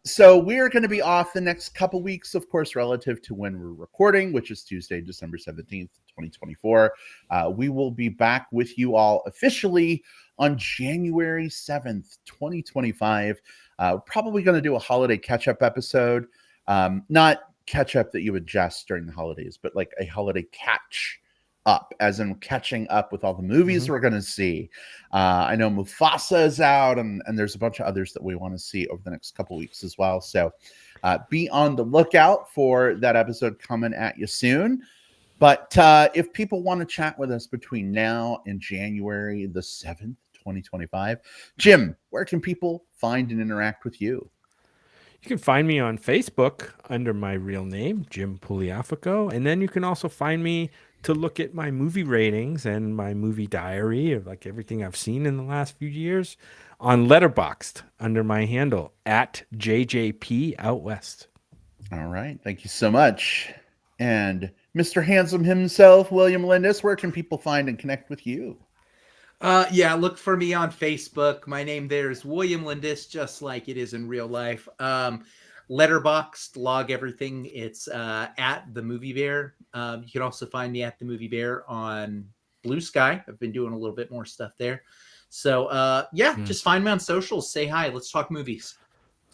So we're going to be off the next couple weeks, of course, relative to when we're recording, which is Tuesday, December 17th, 2024. We will be back with you all officially on January 7th, 2025. Probably going to do a holiday catch-up episode. Not catch up that you would just during the holidays, but like a holiday catch up, as in catching up with all the movies we're going to see. I know Mufasa is out, and there's a bunch of others that we want to see over the next couple weeks as well. So be on the lookout for that episode coming at you soon. But if people want to chat with us between now and January the 7th, 2025, Jim, where can people find and interact with you? You can find me on Facebook under my real name, Jim Pugliafico. And then you can also find me to look at my movie ratings and my movie diary of like everything I've seen in the last few years on Letterboxd under my handle at JJP Out West. All right. Thank you so much. And Mr. Handsome himself, William Lindis, where can people find and connect with you? Yeah, look for me on Facebook. My name there is William Lindis, just like it is in real life. Letterboxd, log everything. It's at the Movie Bear. You can also find me at the Movie Bear on Blue Sky. I've been doing a little bit more stuff there. So just find me on socials. Say hi. Let's talk movies.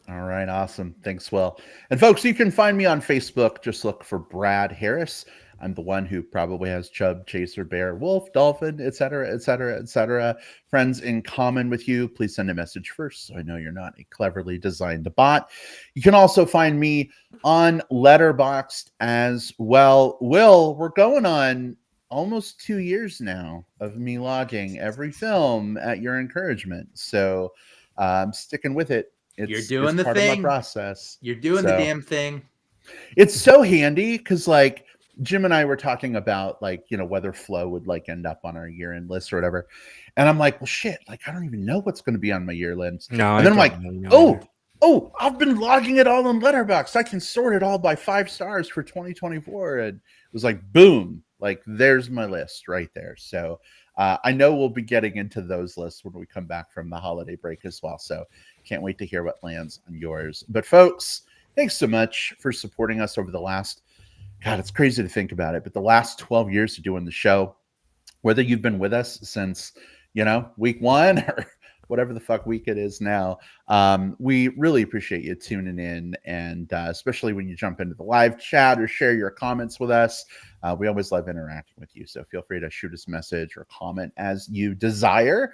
All right, awesome. Thanks, Will. And folks, you can find me on Facebook. Just look for Brad Harris. I'm the one who probably has Chub, Chaser, Bear, Wolf, Dolphin, etc., etc., etc. friends in common with you. Please send a message first so I know you're not a cleverly designed bot. You can also find me on Letterboxd as well. Will, we're going on almost 2 years now of me logging every film at your encouragement. So I'm sticking with it. You're doing the part thing. of my process. You're doing the damn thing. It's so handy because like Jim and I were talking about like, you know, whether Flow would like end up on our year-end list or whatever. And I'm like, well, shit, like I don't even know what's going to be on my year list. No, and then I'm like, oh, I've been logging it all in Letterboxd. I can sort it all by 5 stars for 2024. And it was like, boom, like there's my list right there. So I know we'll be getting into those lists when we come back from the holiday break as well. So can't wait to hear what lands on yours. But folks, thanks so much for supporting us over the last, God, it's crazy to think about it, but the last 12 years of doing the show, whether you've been with us since, you know, week 1 or whatever the fuck week it is now, we really appreciate you tuning in. And especially when you jump into the live chat or share your comments with us, we always love interacting with you. So feel free to shoot us a message or comment as you desire.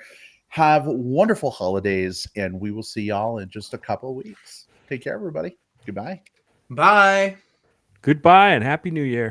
Have wonderful holidays, and we will see y'all in just a couple of weeks. Take care, everybody. Goodbye. Bye. Goodbye and Happy New Year.